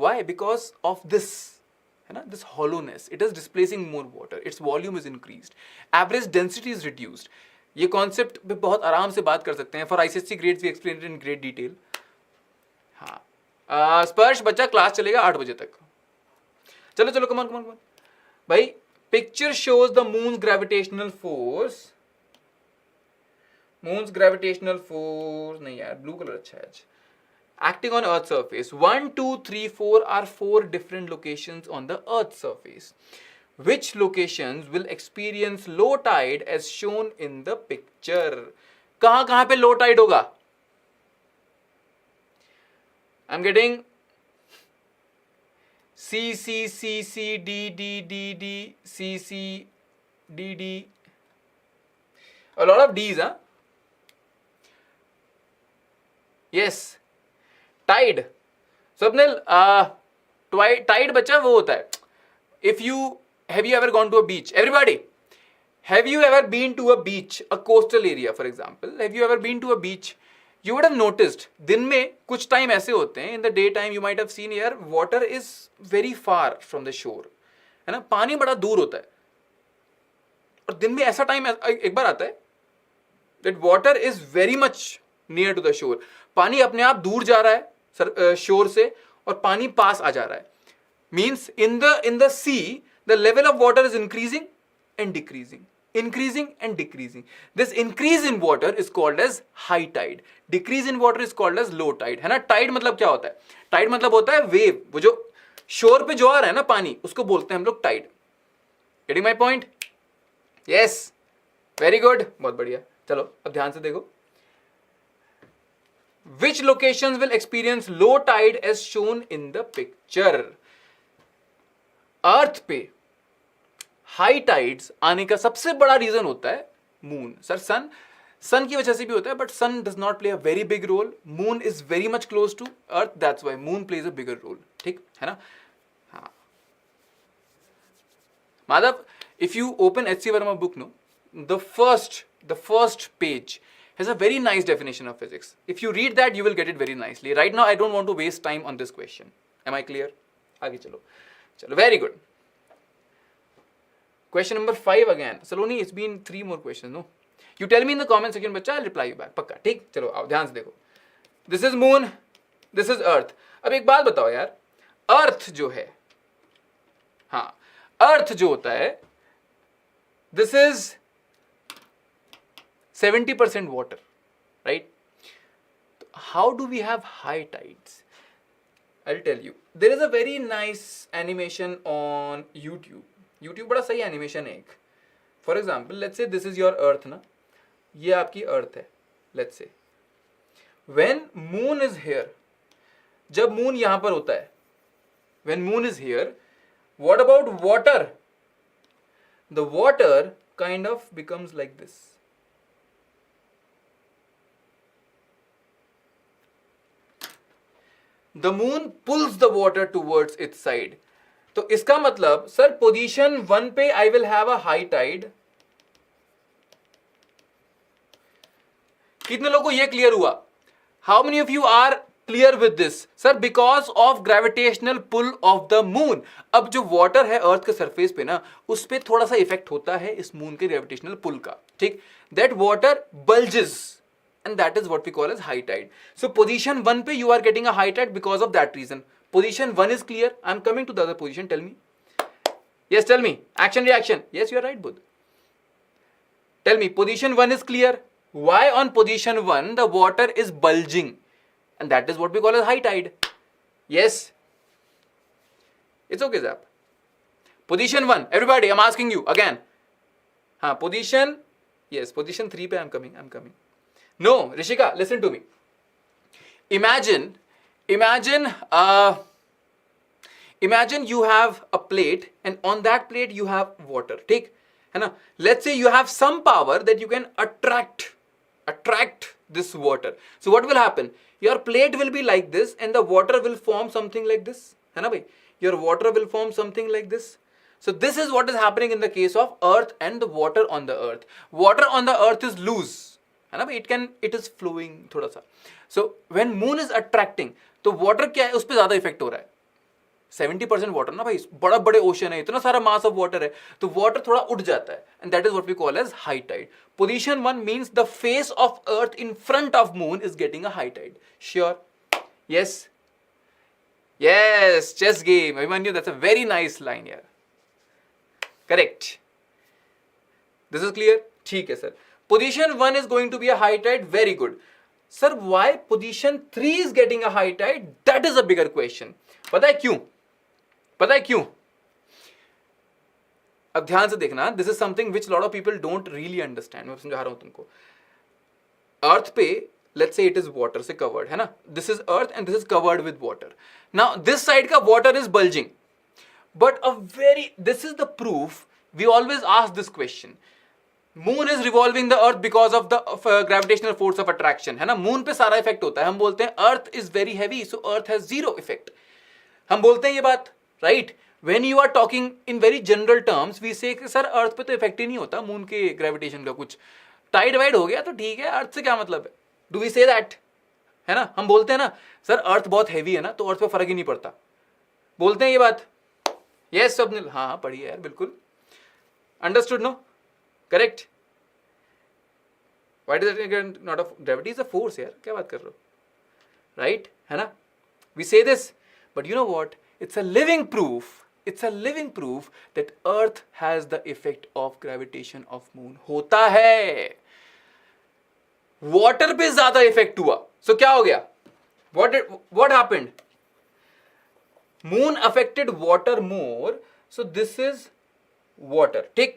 Speaker 1: Why? Because of this, this hollowness. It is displacing more water. Its volume is increased. Average density is reduced. ये concept पे बहुत आराम से बात कर सकते हैं. For ICSE grades we explained it in great detail. हाँ. स्पर्श बच्चा क्लास चलेगा 8 बजे तक. चलो come on. भाई picture shows the moon's gravitational force. Moon's gravitational force नहीं यार, blue color अच्छा है आज. Acting on Earth's surface. 1, 2, 3, 4 are 4 different locations on the Earth's surface. Which locations will experience low tide as shown in the picture? कहां पे low tide होगा? I'm getting C, C, C, C, D, D, D, D, C, C, D, D. A lot of D's, huh? Yes. Tide. Swapnil, tide बच्चा वो होता है. Have you ever gone to a beach? Everybody, have you ever been to a beach, a coastal area, for example? Have you ever been to a beach? You would have noticed, दिन में कुछ time ऐसे होते हैं, in the daytime you might have seen here, water is very far from the shore, है ना, पानी बड़ा दूर होता है. और दिन में ऐसा time एक बार आता है, that water is very much near to the shore. पानी अपने आप दूर जा रहा है shore से, और पानी पास आ जा रहा है. Means in the sea, the level of water is increasing and decreasing. Increasing and decreasing. This increase in water is called as high tide. Decrease in water is called as low tide. है ना? Tide मतलब क्या होता है? Tide मतलब होता है wave. वो जो shore पे जो आ रहा है ना पानी, उसको बोलते हैं हम लोग tide. Getting my point? Yes. Very good. बहुत बढ़िया. चलो अब ध्यान से देखो. Which locations will experience low tide as shown in the picture? अर्थ पे हाई टाइड्स आने का सबसे बड़ा रीजन होता है मून. सर सन की वजह से भी होता है, but sun does not play a very big role. Moon is very much close to earth, that's why moon plays a bigger role. ठीक है ना? हाँ Madhav, if you open H C Verma book, no, the first page has a very nice definition of physics. If you read that, you will get it very nicely. Right now, I don't want to waste time on this question. Am I clear? आगे चलो. Very good. Question number 5 again. Saloni, it's been 3 more questions, no? You tell me in the comment section, बच्चा, I'll reply you back. पक्का, ठीक? चलो आओ ध्यान से देखो. This is moon, this is earth. अब एक बात बताओ यार, earth जो है, हाँ, earth जो होता है, this is 70% water, right? How do we have high tides? I'll tell you. There is a very nice animation on YouTube. YouTube बड़ा सही animation है एक. For example, let's say this is your earth ना. ये आपकी earth है. Let's say. When moon is here, जब moon यहाँ पर होता है, when moon is here, what about water? The water kind of becomes like this. The moon pulls the water towards its side. तो इसका मतलब सर पोजीशन 1 पे I will have a high tide. कितने लोगों को ये क्लियर हुआ? How many of you are clear with this? Sir, because of gravitational pull of the moon. अब जो water है अर्थ के सरफेस पे ना, उस पे थोड़ा सा इफेक्ट होता है इस मून के ग्रेविटेशनल पुल का. ठीक? That water bulges. And that is what we call as high tide. So position 1 पे you are getting a high tide because of that reason. Position 1 is clear. I am coming to the other position. Tell me. Yes, tell me. Action, reaction. Yes, you are right, Budh. Tell me. Position 1 is clear. Why on position 1 the water is bulging? And that is what we call as high tide. Yes. It's okay, Zap. Position 1. Everybody, I'm asking you again. Position. Yes, position 3 पे I'm coming. No, Rishika, listen to me. Imagine you have a plate and on that plate you have water. ठीक है ना? Let's say you have some power that you can attract this water. So what will happen? Your plate will be like this and the water will form something like this. है ना भाई? Your water will form something like this. So this is what is happening in the case of earth and the water on the earth. Water on the earth is loose. है ना भाई? It is flowing थोड़ा सा. So when moon is attracting, तो water क्या है? उस पे ज़्यादा इफेक्ट हो रहा है. 70% वाटर ना भाई, बड़ा बड़े ओशन है, इतना सारा मास ऑफ वाटर है, तो वाटर थोड़ा उठ जाता है. And that is what we call as high tide. Position 1 means the face of earth in front of moon is getting a high tide. Sure? Yes, yes, chess game. Abhimanyu, that's a very nice line यार. Correct. This is clear? ठीक है sir. Position 1 is going to be a high tide. Very good. Sir, why position 3 is getting a high tide? That is a bigger question. पता है क्यों? अब ध्यान से देखना, this is something which lot of people don't really understand. मैं समझा रहा हूं तुमको. अर्थ पे let's say it is water से covered है ना, this is earth and this is covered with water. Now this side का water is bulging, but this is the proof. We always ask this question. Moon is revolving the earth because of the gravitational force of attraction है ना. moon पे सारा effect होता है. हम बोलते हैं earth is very heavy so earth has zero effect. हम बोलते हैं ये बात, right? When you are talking in very general terms, we say कि सर earth पे तो effect ही नहीं होता moon के gravitation का. कुछ टाइड वाइड हो गया तो ठीक है, अर्थ से क्या मतलब है. डू वी से दैट, है ना. हम बोलते हैं ना सर अर्थ बहुत हैवी है ना तो अर्थ पे फर्क ही नहीं पड़ता. बोलते हैं ये बात. यस स्वप्निल, हाँ पढ़ी है यार, बिल्कुल. Understood no, correct. What is it not of gravity is a force यार, क्या बात कर रहे हो, राइट, है ना. वी से this, but you know what, it's a living proof. It's a living proof that Earth has the effect of gravitation of moon. होता है. Water पे ज्यादा effect हुआ. So क्या हो गया? What happened? Moon affected water more. So this is water. ठीक?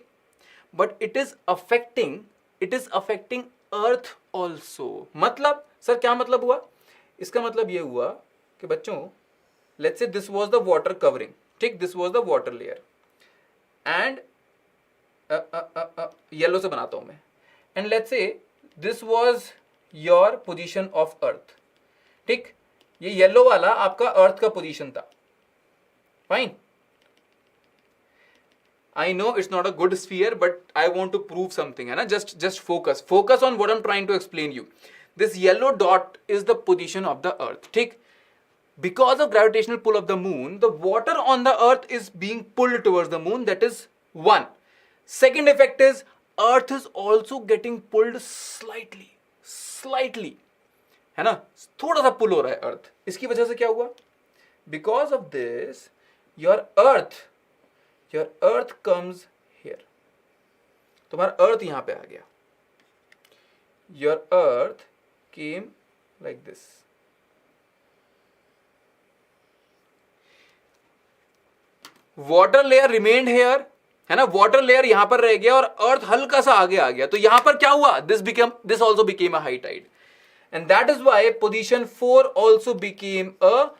Speaker 1: But it is affecting Earth also. मतलब सर क्या मतलब हुआ? इसका मतलब ये हुआ कि बच्चों, let's say this was the water covering. ठीक, this was the water layer and yellow से बनाता हूं मैं. And let's say this was your position of earth. ठीक, ये येलो वाला आपका अर्थ का पोजीशन था. Fine. I know it's not a good sphere but I want to prove something, है ना. Just focus on what I am trying to explain you. This yellow dot is the position of the earth. ठीक, because of gravitational pull of the moon, the water on the earth is being pulled towards the moon. That is one. Second effect is earth is also getting pulled slightly, है ना. थोड़ा सा पुल हो रहा है अर्थ. इसकी वजह से क्या हुआ? Because of this, your earth comes here. तुम्हारा अर्थ यहां पे आ गया. Your earth came like this. Water layer remained here, है ना. वाटर लेयर यहां पर रह गया और अर्थ हल्का सा आगे आ गया. तो यहां पर क्या हुआ? This also became a high tide and that is why position 4 also became a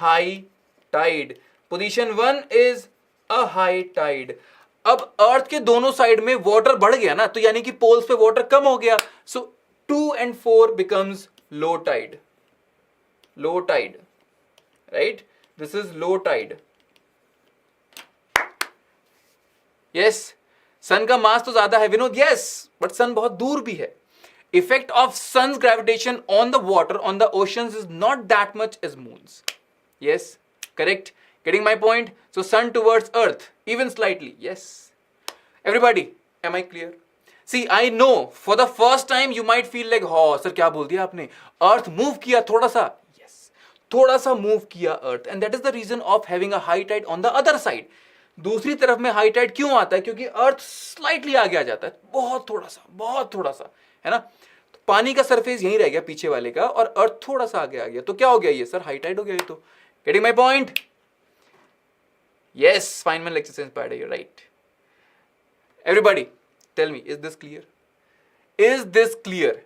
Speaker 1: high tide. Position 1 is a high tide. अब अर्थ के दोनों साइड में वाटर बढ़ गया ना, तो यानी कि पोल्स पे वाटर कम हो गया. सो 2 and 4 becomes low tide, right? This is low tide. यस, सन का मास तो ज्यादा है विनोद. यस, बट सन बहुत दूर भी है. Effect of sun's gravitation on the water on the oceans is not that much as moon's. Yes, correct. Getting my point. So sun towards earth even slightly. Yes, everybody, am I clear? See, I know for the first time you might feel like, हो sir क्या बोल दिया आपने, अर्थ move किया थोड़ा सा. Yes, थोड़ा सा मूव किया earth, and that is the reason of having a high tide on the other side. दूसरी तरफ में हाई टाइड क्यों आता है? क्योंकि अर्थ स्लाइटली आगे आ जाता है, बहुत थोड़ा सा, है ना. तो पानी का सरफेस यहीं रह गया पीछे वाले का और अर्थ थोड़ा सा आगे आ गया. तो क्या हो गया? ये सर हाई टाइड हो गया. ये तो getting my point? Yes, Feynman lecture से इंस्पायर्ड है you, right. Everybody tell me, is this clear?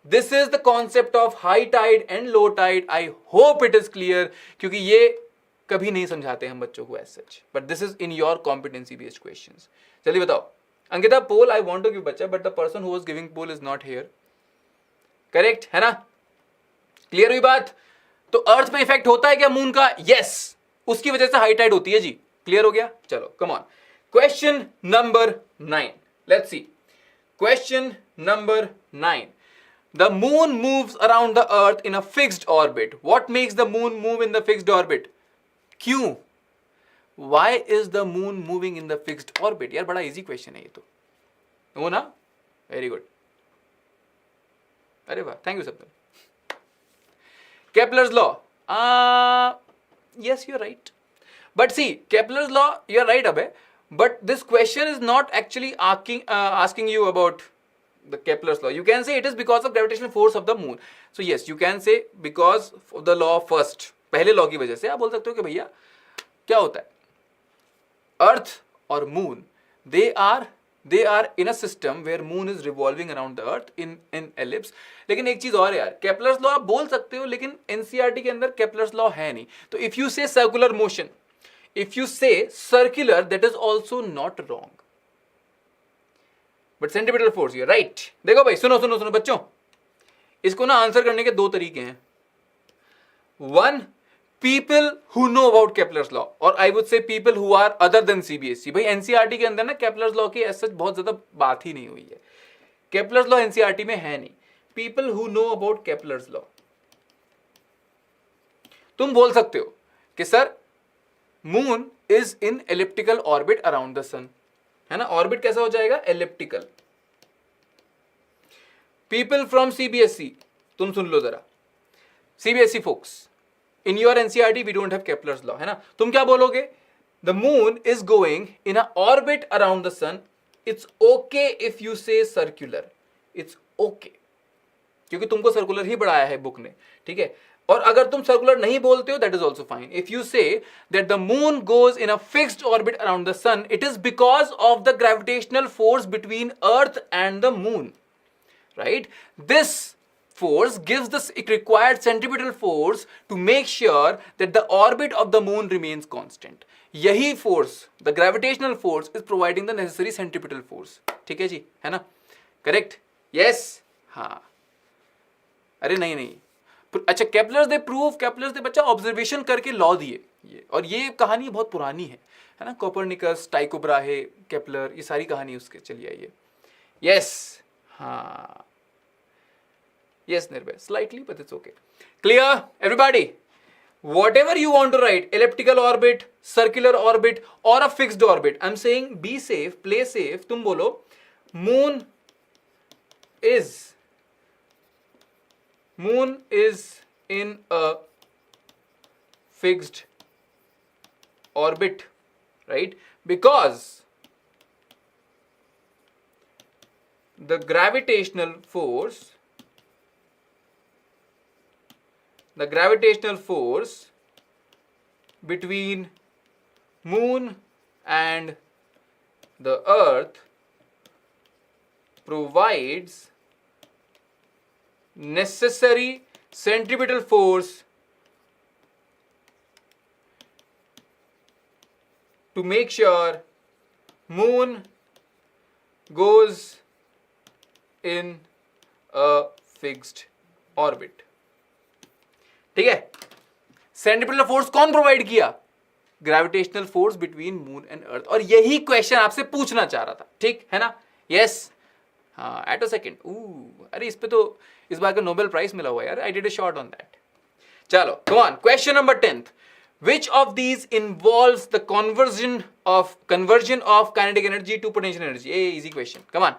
Speaker 1: This is the concept of high tide and low tide. I hope it is clear, क्योंकि ये कभी नहीं समझाते हम बच्चों को as such, but this is in your competency based questions. चलिए बताओ. Ankita, poll I want to give बच्चा, but the person who was giving poll is not here. Correct है ना? क्लियर हुई बात? तो अर्थ पे इफेक्ट होता है क्या मून का? यस, उसकी वजह से हाई टाइड होती है जी. क्लियर हो गया? चलो come on. Question number 9. Let's see. Question number 9. The moon moves around the earth in a fixed orbit. What makes the moon move in the fixed orbit? क्यों? Why is the moon moving in the fixed orbit? यार बड़ा easy question है ये तो. हो ना? Very good. अरे वाह, thank you sir. Kepler's law. Yes, you're right. But see, Kepler's law, you're right, Abhay. But this question is not actually asking you about the Kepler's law. You can say it is because of gravitational force of the moon. So yes, you can say because of the law first. पहले law की वजह से आप बोल सकते हो कि भैया क्या होता है, अर्थ और moon they are in a system where moon is revolving around the earth in ellipse. लेकिन एक चीज और है यार, केपलर्स लॉ आप बोल सकते हो लेकिन एनसीईआरटी के अंदर केपलर्स लॉ है नहीं. तो इफ यू से सर्कुलर मोशन, इफ यू से circular, that is also not wrong, but centripetal force you right. देखो भाई, सुनो सुनो सुनो बच्चों, इसको ना आंसर करने के दो तरीके हैं. One, people who know about Kepler's law, or I would say people who are other than CBSE. भाई एनसीईआरटी के अंदर ना Kepler's law की ऐसा बहुत ज्यादा बात ही नहीं हुई है. Kepler's law एनसीईआरटी में है नहीं. People who know about Kepler's law, तुम बोल सकते हो कि sir moon is in elliptical orbit around the sun, है ना. ऑर्बिट कैसा हो जाएगा? एलिप्टिकल. पीपल फ्रॉम सीबीएसई, तुम सुन लो जरा, CBSE folks, in your NCERT we don't have Kepler's law, है ना. तुम क्या बोलोगे? The moon is going in a orbit around the sun. It's okay if you say circular. It's okay, क्योंकि तुमको सर्कुलर ही बढ़ाया है बुक ने, ठीक है. और अगर तुम सर्कुलर नहीं बोलते हो, that is also fine. If you say that the moon goes in a fixed orbit around the sun, it is because of the gravitational force between Earth and the moon, right? This force gives the required centripetal force to make sure that the orbit of the moon remains constant. यही force, the gravitational force, is providing the necessary centripetal force. ठीक है जी, है ना? Correct? Yes? हाँ. अरे नहीं नहीं, अच्छा केपलर्स दे प्रूफ, केपलर्स दे बच्चा ऑब्जर्वेशन करके लॉ दिए ये, और ये कहानी बहुत पुरानी है ना. कोपरनिकस, टाइको ब्राहे, केपलर, ये सारी कहानी उसके. चलिए आइए. यस, हाँ. Yes, Nirbhay, slightly, but it's okay. Clear, everybody? Whatever you want to write, elliptical orbit, circular orbit, or a fixed orbit, I'm saying be safe, play safe. तुम बोलो moon is in a fixed orbit, right? Because the gravitational force between moon and the earth provides necessary centripetal force to make sure moon goes in a fixed orbit. ठीक है. Centripetal force कौन provide किया? Gravitational force between moon and earth. और यही question आपसे पूछना चाह रहा था, ठीक है ना. यस, हाँ. एट अ सेकेंड, अरे इस पे तो इस बार का नोबेल प्राइज मिला हुआ यार. I did a short on that. चलो come on. Question number 10th. Which of these involves the conversion of kinetic energy to potential energy? Easy question. Come on.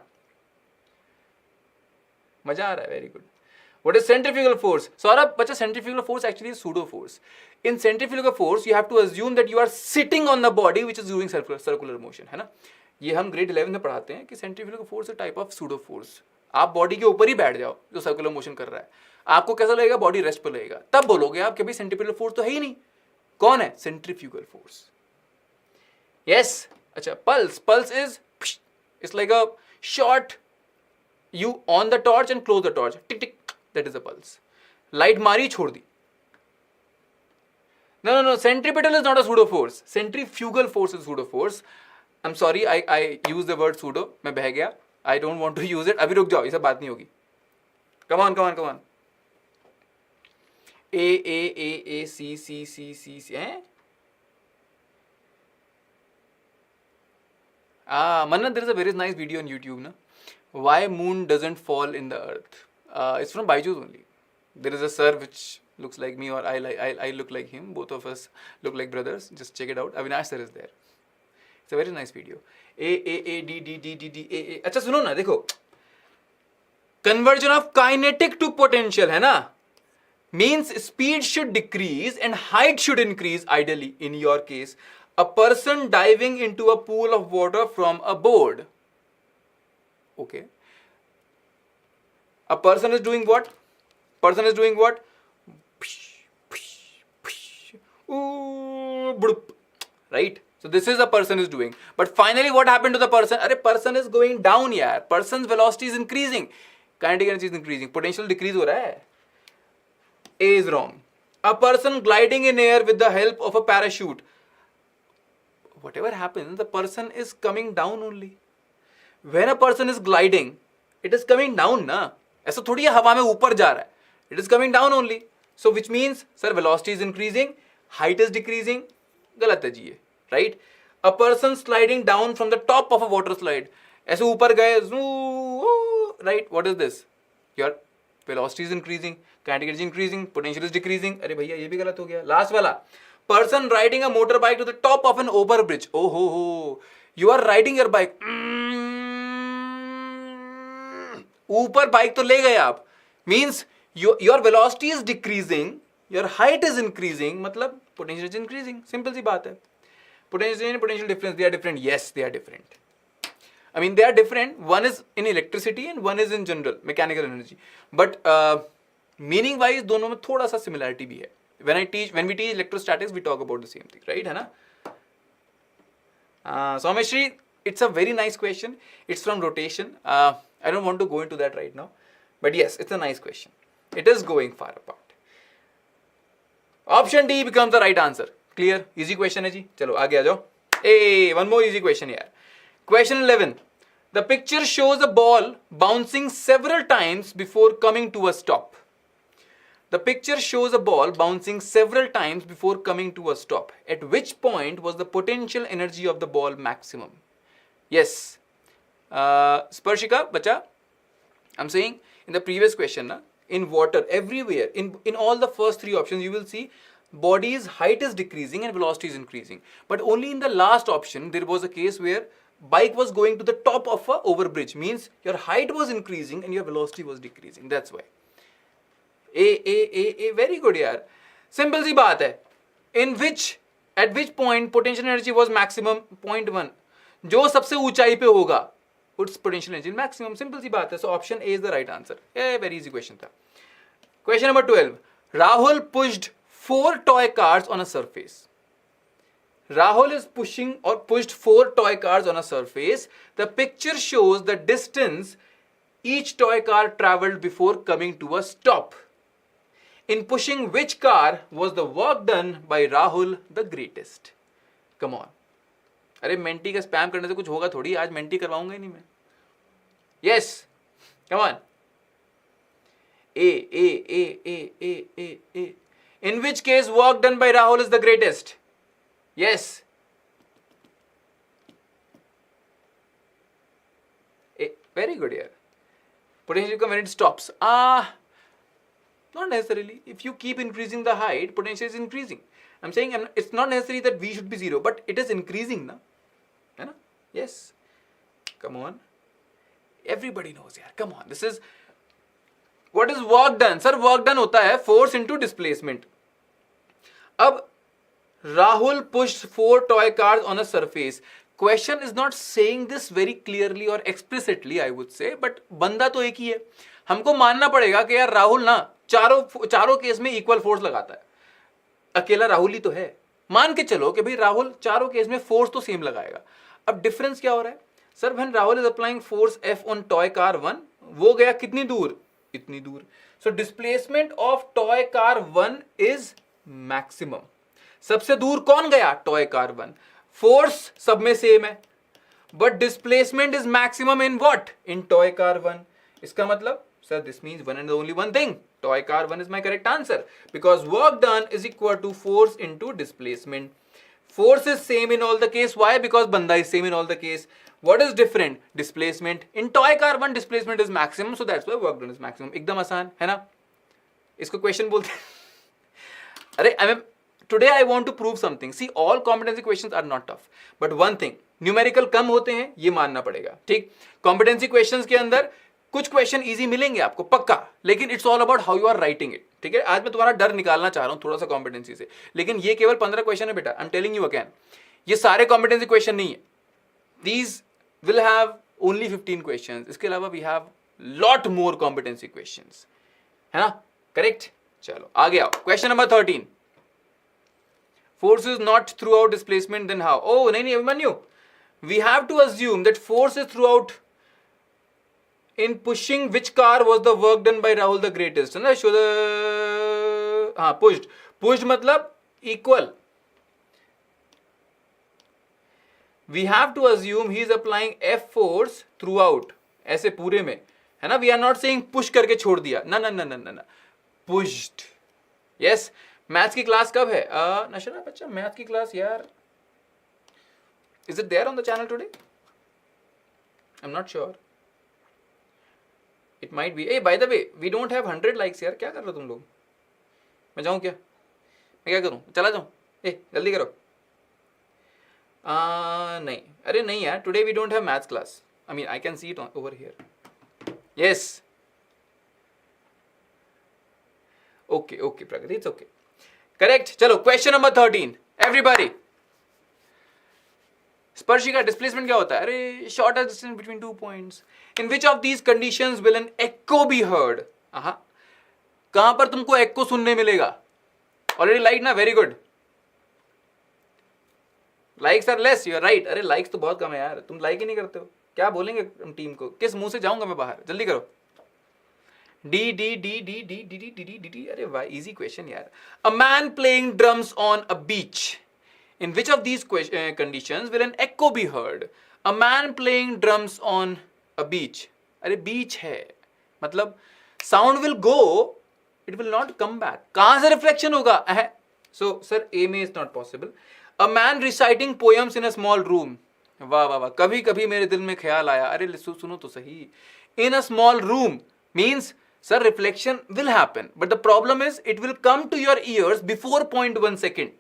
Speaker 1: मजा आ रहा है. Very good. What is centrifugal force? Saurabh, bacha, centrifugal force actually is pseudo force. In centrifugal force, you have to assume that you are sitting on the body which is doing circular motion, है ना. ये हम grade 11 में पढ़ाते हैं कि centrifugal force is a type of pseudo force. आप body के ऊपर ही बैठ जाओ जो सर्कुलर मोशन कर रहा है, आपको कैसा लगेगा? बॉडी रेस्ट पर लगेगा. तब बोलोगे आप कि भाई सेंट्रीपिटल फोर्स तो है ही नहीं. कौन है? Centrifugal force. यस. अच्छा, pulse is it's like a shot. You on the torch and close the torch, tick tick, that is a pulse. Light मारी, छोड़ दी. No, centripetal is not a pseudo force. Centrifugal force is pseudo force. I'm sorry, I use the word pseudo. मैं बह गया. I don't want to use it. अभी रुक जाओ, ये सब बात नहीं होगी. Come on. A C हैं? Manna, there is a very nice video on YouTube, na? Why moon doesn't fall in the earth. It's from BYJU'S only. There is a sir which looks like me, or I look like him. Both of us look like brothers. Just check it out. Avinash sir is there. It's a very nice video. A D. अच्छा सुनो ना, देखो. Conversion of kinetic to potential, है ना? Means speed should decrease and height should increase ideally. In your case, a person diving into a pool of water from a board. Okay. A person is doing what? Right? So this is a person is doing. But finally what happened to the person? अरे person is going down यार. Person's velocity is increasing. Kinetic energy is increasing. Potential decrease हो रहा है. A is wrong. A person gliding in air with the help of a parachute. Whatever happens, the person is coming down only. When a person is gliding, it is coming down ना. ऐसा थोड़ी है हवा में ऊपर जा रहा है. It is coming down only. So which means, sir, velocity is increasing, height is decreasing. गलत है जी ये. Right? A person sliding down from the top of a water slide. ऐसे ऊपर गए, right? What is this? Your velocity is increasing, kinetic energy increasing, potential is decreasing. अरे भैया ये भी गलत हो गया. Last वाला. Person riding a motorbike to the top of an overbridge. Oh ho. You are riding your bike. ऊपर bike तो ले गए आप. Means your velocity is decreasing, your height is increasing. मतलब potential is increasing. Simple सी बात है. Potential and potential difference, they are different. Yes, they are different. I mean, they are different. One is in electricity and one is in general mechanical energy. But meaning wise, दोनों में थोड़ा सा similarity भी है. When we teach electrostatics, we talk about the same thing, right? है ना? Someshri, it's a very nice question. It's from rotation. I don't want to go into that right now. But yes, it's a nice question. It is going far apart. Option D becomes the right answer. Clear? Easy question है जी. चलो आगे आ जाओ. Hey, one more easy question here. Question 11. The picture shows a ball bouncing several times before coming to a stop. The picture shows a ball bouncing several times before coming to a stop. At which point was the potential energy of the ball maximum? Yes. Sparshika, bacha, I'm saying in the previous question, in water, everywhere, in all the first three options, you will see body's height is decreasing and velocity is increasing. But only in the last option, there was a case where bike was going to the top of a overbridge. Means your height was increasing and your velocity was decreasing. That's why. Very good yaar. Simple सी बात है. At which point potential energy was maximum? Point 1. जो सबसे ऊंचाई पे होगा, its potential energy maximum. Simple सी बात है. So option A is the right answer. Very easy question था. Question number 12. Rahul pushed 4 toy cars on a surface. Rahul is pushed 4 toy cars on a surface. The picture shows the distance each toy car traveled before coming to a stop. In pushing which car was the work done by Rahul the greatest? Come on. अरे mentee का spam करने से कुछ होगा थोड़ी. आज mentee करवाऊंगा ही नहीं मैं. Yes. Come on. A. In which case work done by Rahul is the greatest? Yes. Very good here. Potential when it stops. Not necessarily. If you keep increasing the height, potential is increasing. I'm saying it's not necessary that V should be 0, but it is increasing, na? है ना? Yes. Come on. Everybody knows यार. Come on. This is what is work done. Sir, work done होता है force into displacement. अब Rahul pushed 4 toy cars on a surface. Question is not saying this very clearly or explicitly, I would say, but बंदा तो एक ही है. हमको मानना पड़ेगा कि यार राहुल ना चारों केस में इक्वल फोर्स लगाता है. अकेला राहुल ही तो है. मान के चलो कि भाई राहुल चारों केस में फोर्स तो सेम लगाएगा. अब डिफरेंस क्या हो रहा है? Sir when Rahul is applying force F on toy car 1, वो गया कितनी दूर? इतनी दूर. So displacement of toy car 1 is maximum. सबसे दूर कौन गया? Toy car 1. फोर्स सब में सेम है, but displacement is maximum in what? In toy car 1. इसका मतलब sir, this means one and only one thing. Toy car 1 is my correct answer, because work done is equal to force into displacement. Force is same in all the case. Why? Because banda is same in all the case. What is different? Displacement. In toy car 1 displacement is maximum, so that's why work done is maximum. एकदम आसान है ना? इसको question बोलते हैं. अरे today I want to prove something. See, all competency questions are not tough, but one thing, numerical कम होते हैं, ये मानना पड़ेगा. ठीक? Competency questions के अंदर कुछ क्वेश्चन इजी मिलेंगे आपको पक्का, लेकिन it's all about how you are writing it. ठीक है, आज मैं तुम्हारा डर निकालना चाह रहा हूं थोड़ा सा कॉम्पिटेंसी से, लेकिन ये केवल 15 क्वेश्चन है बेटा. I am telling you again, ये सारे कॉम्पिटेंसी क्वेश्चन नहीं है. These will have only 15 question. इसके अलावा we have lot more competency question, है ना? करेक्ट. चलो आगे आओ. Question number 13. Force is not throughout displacement, then how? Oh, nahi, Abhimanyu. We have to assume that force is throughout. In pushing, which car was the work done by Rahul the greatest? ना show the pushed मतलब equal. We have to assume he is applying F force throughout. ऐसे पूरे में है ना. We are not saying push करके छोड़ दिया. ना pushed. Yes. मैथ्स की क्लास कब है? नशरा बच्चा मैथ्स की क्लास यार. Is it there on the channel today? I'm not sure. It might be. Hey, by the way, we don't have 100 likes यार. क्या कर रहे हो तुम लोग? मैं जाऊँ क्या? मैं क्या करूँ? चला जाऊँ? जल्दी करो. नहीं. अरे नहीं यार. Today we don't have maths class. I mean, I can see it over here. Yes. Okay, Pragati. It's okay. Correct. चलो. Question number 13. Everybody. स्पर्शिका डिस्प्लेसमेंट क्या होता है? अरे shortest distance between 2 points. In which of these conditions will an echo be heard? कहां पर तुमको echo सुनने मिलेगा? ऑलरेडी लाइक ना. Very good. Likes are less. You are right. अरे लाइक्स तो बहुत कम है यार. तुम लाइक ही नहीं करते हो. क्या बोलेंगे हम टीम को? किस मुंह से जाऊंगा मैं बाहर? जल्दी करो. D D D D D D D D D D. अरे वाह, इजी क्वेश्चन यार. A man playing drums on a beach. In which of these conditions will an echo be heard? A man playing drums on a beach. अरे beach है मतलब sound will go, it will not come back. कहाँ से reflection होगा? So sir, A में is not possible. A man reciting poems in a small room. वाह वाह वाह. कभी कभी मेरे दिल में ख्याल आया. अरे सुनो तो सही. In a small room means sir reflection will happen, but the problem is it will come to your ears before 0.1 second.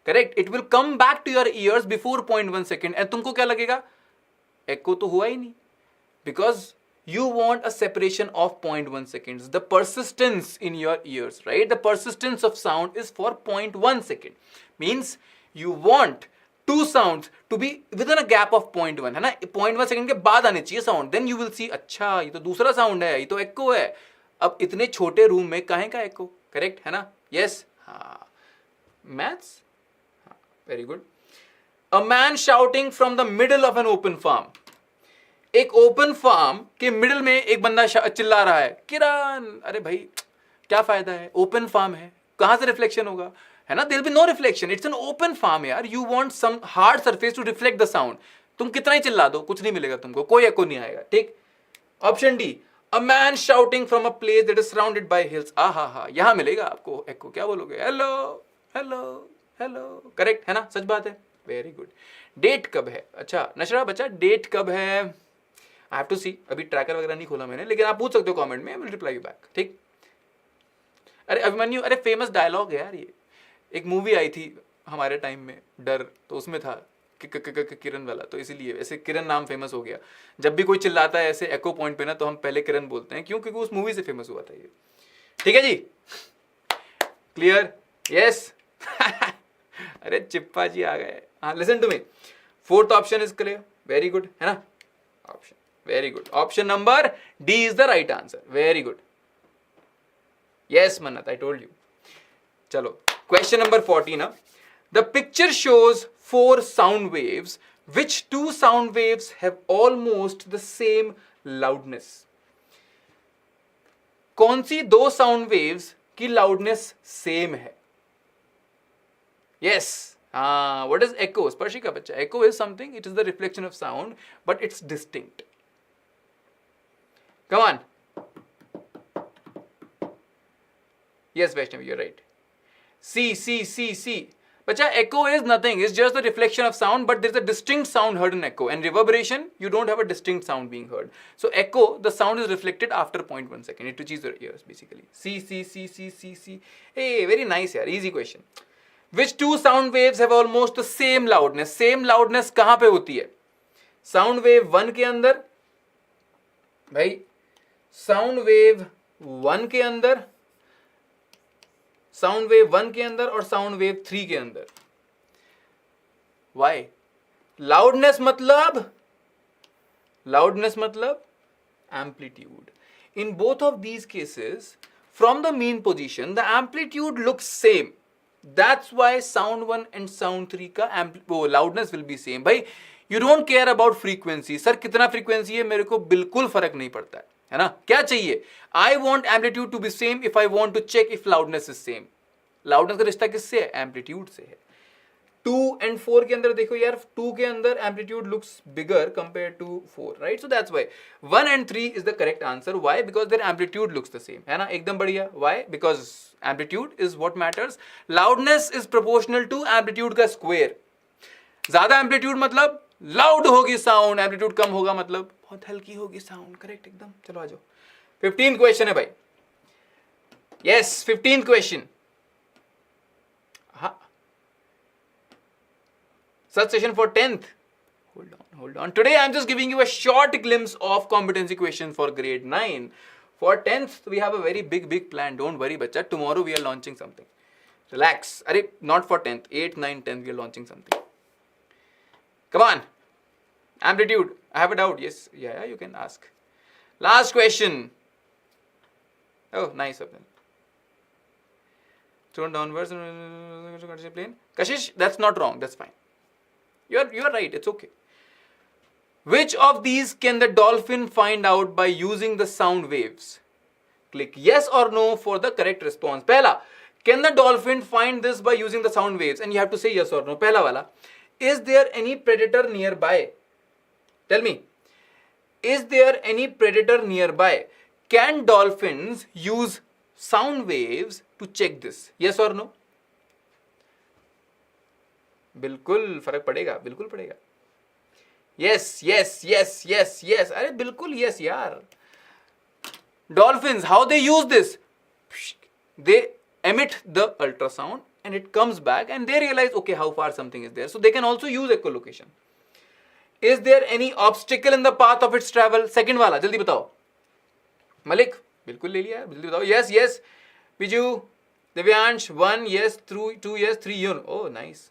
Speaker 1: Correct. It will come back to your ears before 0.1 second. And तुमको क्या लगेगा? Echo तो हुआ ही नहीं. Because you want a separation of 0.1 seconds. The persistence in your ears, right? The persistence of sound is for 0.1 second. Means you want two sounds to be within a gap of 0.1. है ना? 0.1 second के बाद आने चाहिए sound. Then you will see, अच्छा ये तो दूसरा sound है, ये तो echo है. अब इतने छोटे रूम में काहे का echo? Correct है ना? Yes. हाँ. Maths. Very good. A man shouting from the middle of an open farm. एक ओपन फार्म के मिडिल में एक बंदा चिल्ला रहा है, किरण. अरे भाई क्या फायदा है? ओपन फार्म है, कहां से रिफ्लेक्शन होगा? है ना? There will be no reflection. It's an open farm यार. You want some hard surface to reflect the sound. तुम कितना ही चिल्ला दो, कुछ नहीं मिलेगा तुमको, कोई एको नहीं आएगा. ठीक. Option D. A man shouting from a place that is surrounded by hills. हा यहां मिलेगा आपको एको. क्या बोलोगे? Hello hello hello. करेक्ट है ना? सच बात है. Very good. डेट कब है? अच्छा नशरा बच्चा, डेट कब है? आई हैव टू सी. अभी ट्रैकर वगैरह नहीं खोला मैंने, लेकिन आप पूछ सकते हो कमेंट में. I will reply you back. ठीक. अरे अभिमन्यु, अरे फेमस डायलॉग है यार ये. एक मूवी आई थी हमारे टाइम में, डर, तो उसमें था किरण वाला, तो इसीलिए ऐसे किरण नाम फेमस हो गया. जब भी कोई चिल्लाता है ऐसे एको पॉइंट पे ना, तो हम पहले किरण बोलते हैं. क्यों? क्योंकि उस मूवी से फेमस हुआ था ये. ठीक है जी. क्लियर? यस. अरे चिप्पा जी आ गए. हाँ, listen to me. Fourth option is clear. Very good है ना? Option very good. Option number D is the right answer. Very good. Yes Mannat, I told you. चलो question number 14. The picture shows 4 sound waves. Which 2 sound waves have almost the same loudness? कौन सी 2 sound waves की loudness same है? Yes. What is echo? Sparshika bachcha. Echo is something, it is the reflection of sound, but it's distinct. Come on. Yes, Vaishnavi, you're right. C. Bachcha, echo is nothing. It's just the reflection of sound, but there's a distinct sound heard in echo. And reverberation, you don't have a distinct sound being heard. So echo, the sound is reflected after 0.1 second. It reaches your ears, basically. C. Hey, very nice, yaar. Easy question. Which 2 sound waves have almost the same loudness? Same loudness कहां पे होती है? Sound wave 1 के अंदर, भाई sound wave 1 के अंदर, sound wave 1 के अंदर और sound wave 3 के अंदर. Why? Loudness मतलब amplitude. In both of these cases, from the mean position, the amplitude looks same. That's why sound 1 and sound 3 का loudness will be same. भाई you don't care about frequency. Sir कितना frequency है मेरे को बिल्कुल फर्क नहीं पड़ता है ना. क्या चाहिए? I want amplitude to be same if I want to check if loudness is same. loudness का रिश्ता किससे है? amplitude से है. 2 and 4 के अंदर देखो यार, 2 के अंदर amplitude looks bigger compared to 4, right? So that's why 1 and 3 is the correct answer. Why? Because their amplitude looks the same, है ना, एकदम बढ़िया. Why? Because amplitude is what matters. Loudness is proportional to amplitude का square. ज्यादा amplitude मतलब loud होगी sound, amplitude कम होगा मतलब बहुत हल्की होगी sound. Correct एकदम. चलो आ जाओ. 15th question है भाई. Yes, 15th question. हाँ. Such session for 10th. Hold on. Today I'm just giving you a short glimpse of competency questions for grade 9. For 10th, we have a very big plan. Don't worry, bacha. Tomorrow we are launching something. Relax. Arey, not for 10th. 8, 9, 10th we are launching something. Come on. Amplitude. I have a doubt. Yes. Yeah, you can ask. Last question. Oh, nice of them. Thrown downwards. Plane. Kashish, that's not wrong. That's fine. You are right. It's okay. Which of these can the dolphin find out by using the sound waves? Click yes or no for the correct response. Pehla, can the dolphin find this by using the sound waves? And you have to say yes or no. Pehla wala. Is there any predator nearby? Tell me. Is there any predator nearby? Can dolphins use sound waves to check this? Yes or no? बिल्कुल फर्क पड़ेगा, बिल्कुल पड़ेगा. Yes. अरे बिल्कुल yes यार. Dolphins, how they use this? They emit the ultrasound and it comes back and they realize, okay, how far something is there. So they can also use echolocation. Is there any obstacle in the path of its travel? Second वाला, जल्दी बताओ. मलिक, बिल्कुल ले लिया, जल्दी बताओ. Yes. Biju, Divyansh, 1 yes, 2 yes, 3 you. Oh, nice.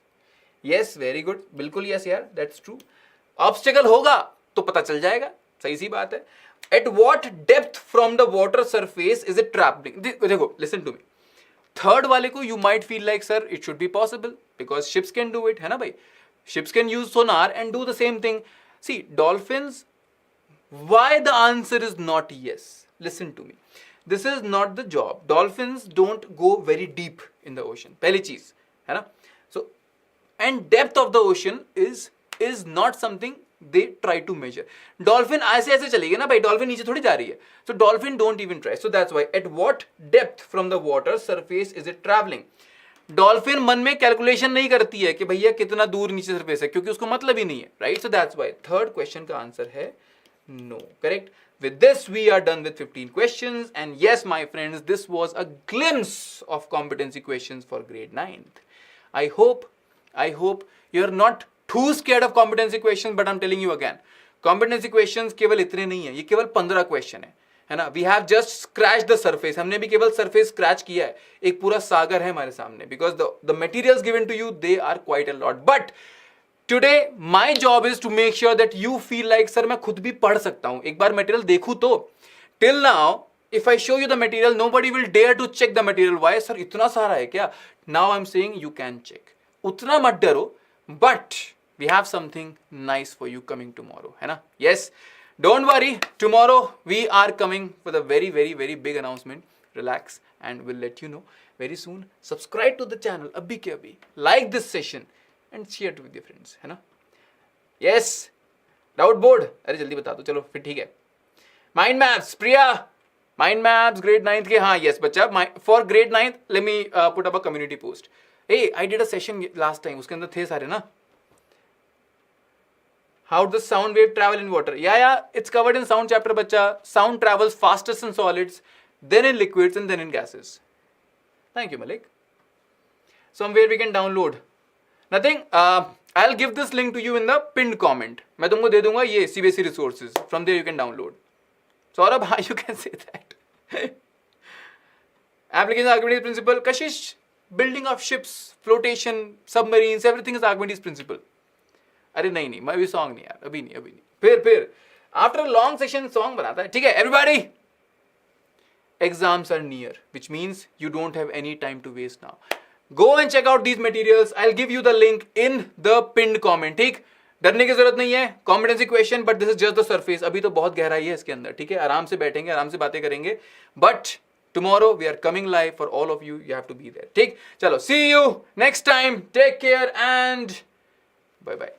Speaker 1: Yes, very good. बिल्कुल yes यार, that's true. Obstacle होगा तो पता चल जाएगा, सही सी बात है. At what depth from the water surface is it trapping? देखो, listen to me. Third वाले को you might feel like sir, it should be possible because ships can do it, है ना भाई? Ships can use sonar and do the same thing. See, dolphins. Why the answer is not yes? Listen to me. This is not the job. Dolphins don't go very deep in the ocean. पहली चीज, है ना? So, and depth of the ocean is not something they try to measure. Dolphin ऐसे चलेगी ना भाई, dolphin नीचे थोड़ी जा रही है. So dolphin don't even try. So that's why at what depth from the water surface is it traveling? Dolphin मन में calculation नहीं करती है कि भैया कितना दूर नीचे surface है, क्योंकि उसको मतलब ही नहीं है, right? So that's why third question का answer है no. Correct? With this we are done with 15 questions, and yes my friends, this was a glimpse of competency questions for grade 9th. I hope you're not too scared of competency questions, but I'm telling you again, competency questions केवल इतने नहीं है, ये केवल 15 question है ना. We have just scratched the surface. हमने भी केवल surface scratch किया है. एक पूरा सागर है हमारे सामने, because the materials given to you, they are quite a lot. But today my job is to make sure that you feel like sir मैं खुद भी पढ़ सकता हूँ, एक बार material देखूँ तो. Till now, if I show you the material, nobody will dare to check the material. Why sir, इतना सारा है क्या? Now I'm saying you can check. उतना मत डरो, but we have something nice for you coming tomorrow, है ना? Yes, don't worry. Tomorrow we are coming with a very big announcement. Relax, and we'll let you know very soon. Subscribe to the channel abhi ke abhi. Like this session and share it with your friends, है ना? Yes. Doubt board. अरे जल्दी बता दो, चलो फिर ठीक है. Mind maps, Priya. Mind maps grade 9th के, हाँ yes बच्चा. For grade 9th, let me put up a community post. Hey, I did a session last time. उसके अंदर थे सारे ना. How does sound wave travel in water? Yeah, it's covered in sound chapter, bacha. Sound travels fastest in solids, then in liquids, and then in gases. Thank you, Malik. Somewhere we can download. Nothing. I'll give this link to you in the pinned comment. मैं तुमको दे दूंगा ये CBSE resources. From there you can download. Saurabh, how you can say that? Application Archimedes principle. Kashish, building of ships, flotation, submarines, everything is Archimedes principle. अरे नहीं मैं भी song नहीं यार, अभी नहीं. फिर आफ्टर लॉन्ग सेशन सॉन्ग बनाता है, ठीक है everybody. Exams are near, which means you don't have any time to waste now. Go and check out these materials. I'll give you the link in the pinned comment. ठीक, डरने की जरूरत नहीं है. Competency question, but this is just the surface. अभी तो बहुत गहराई है इसके अंदर. ठीक है, आराम से बैठेंगे, आराम से बातें करेंगे. But tomorrow we are coming live for all of you. You have to be there. ठीक, चलो, see you next time. Take care and bye bye.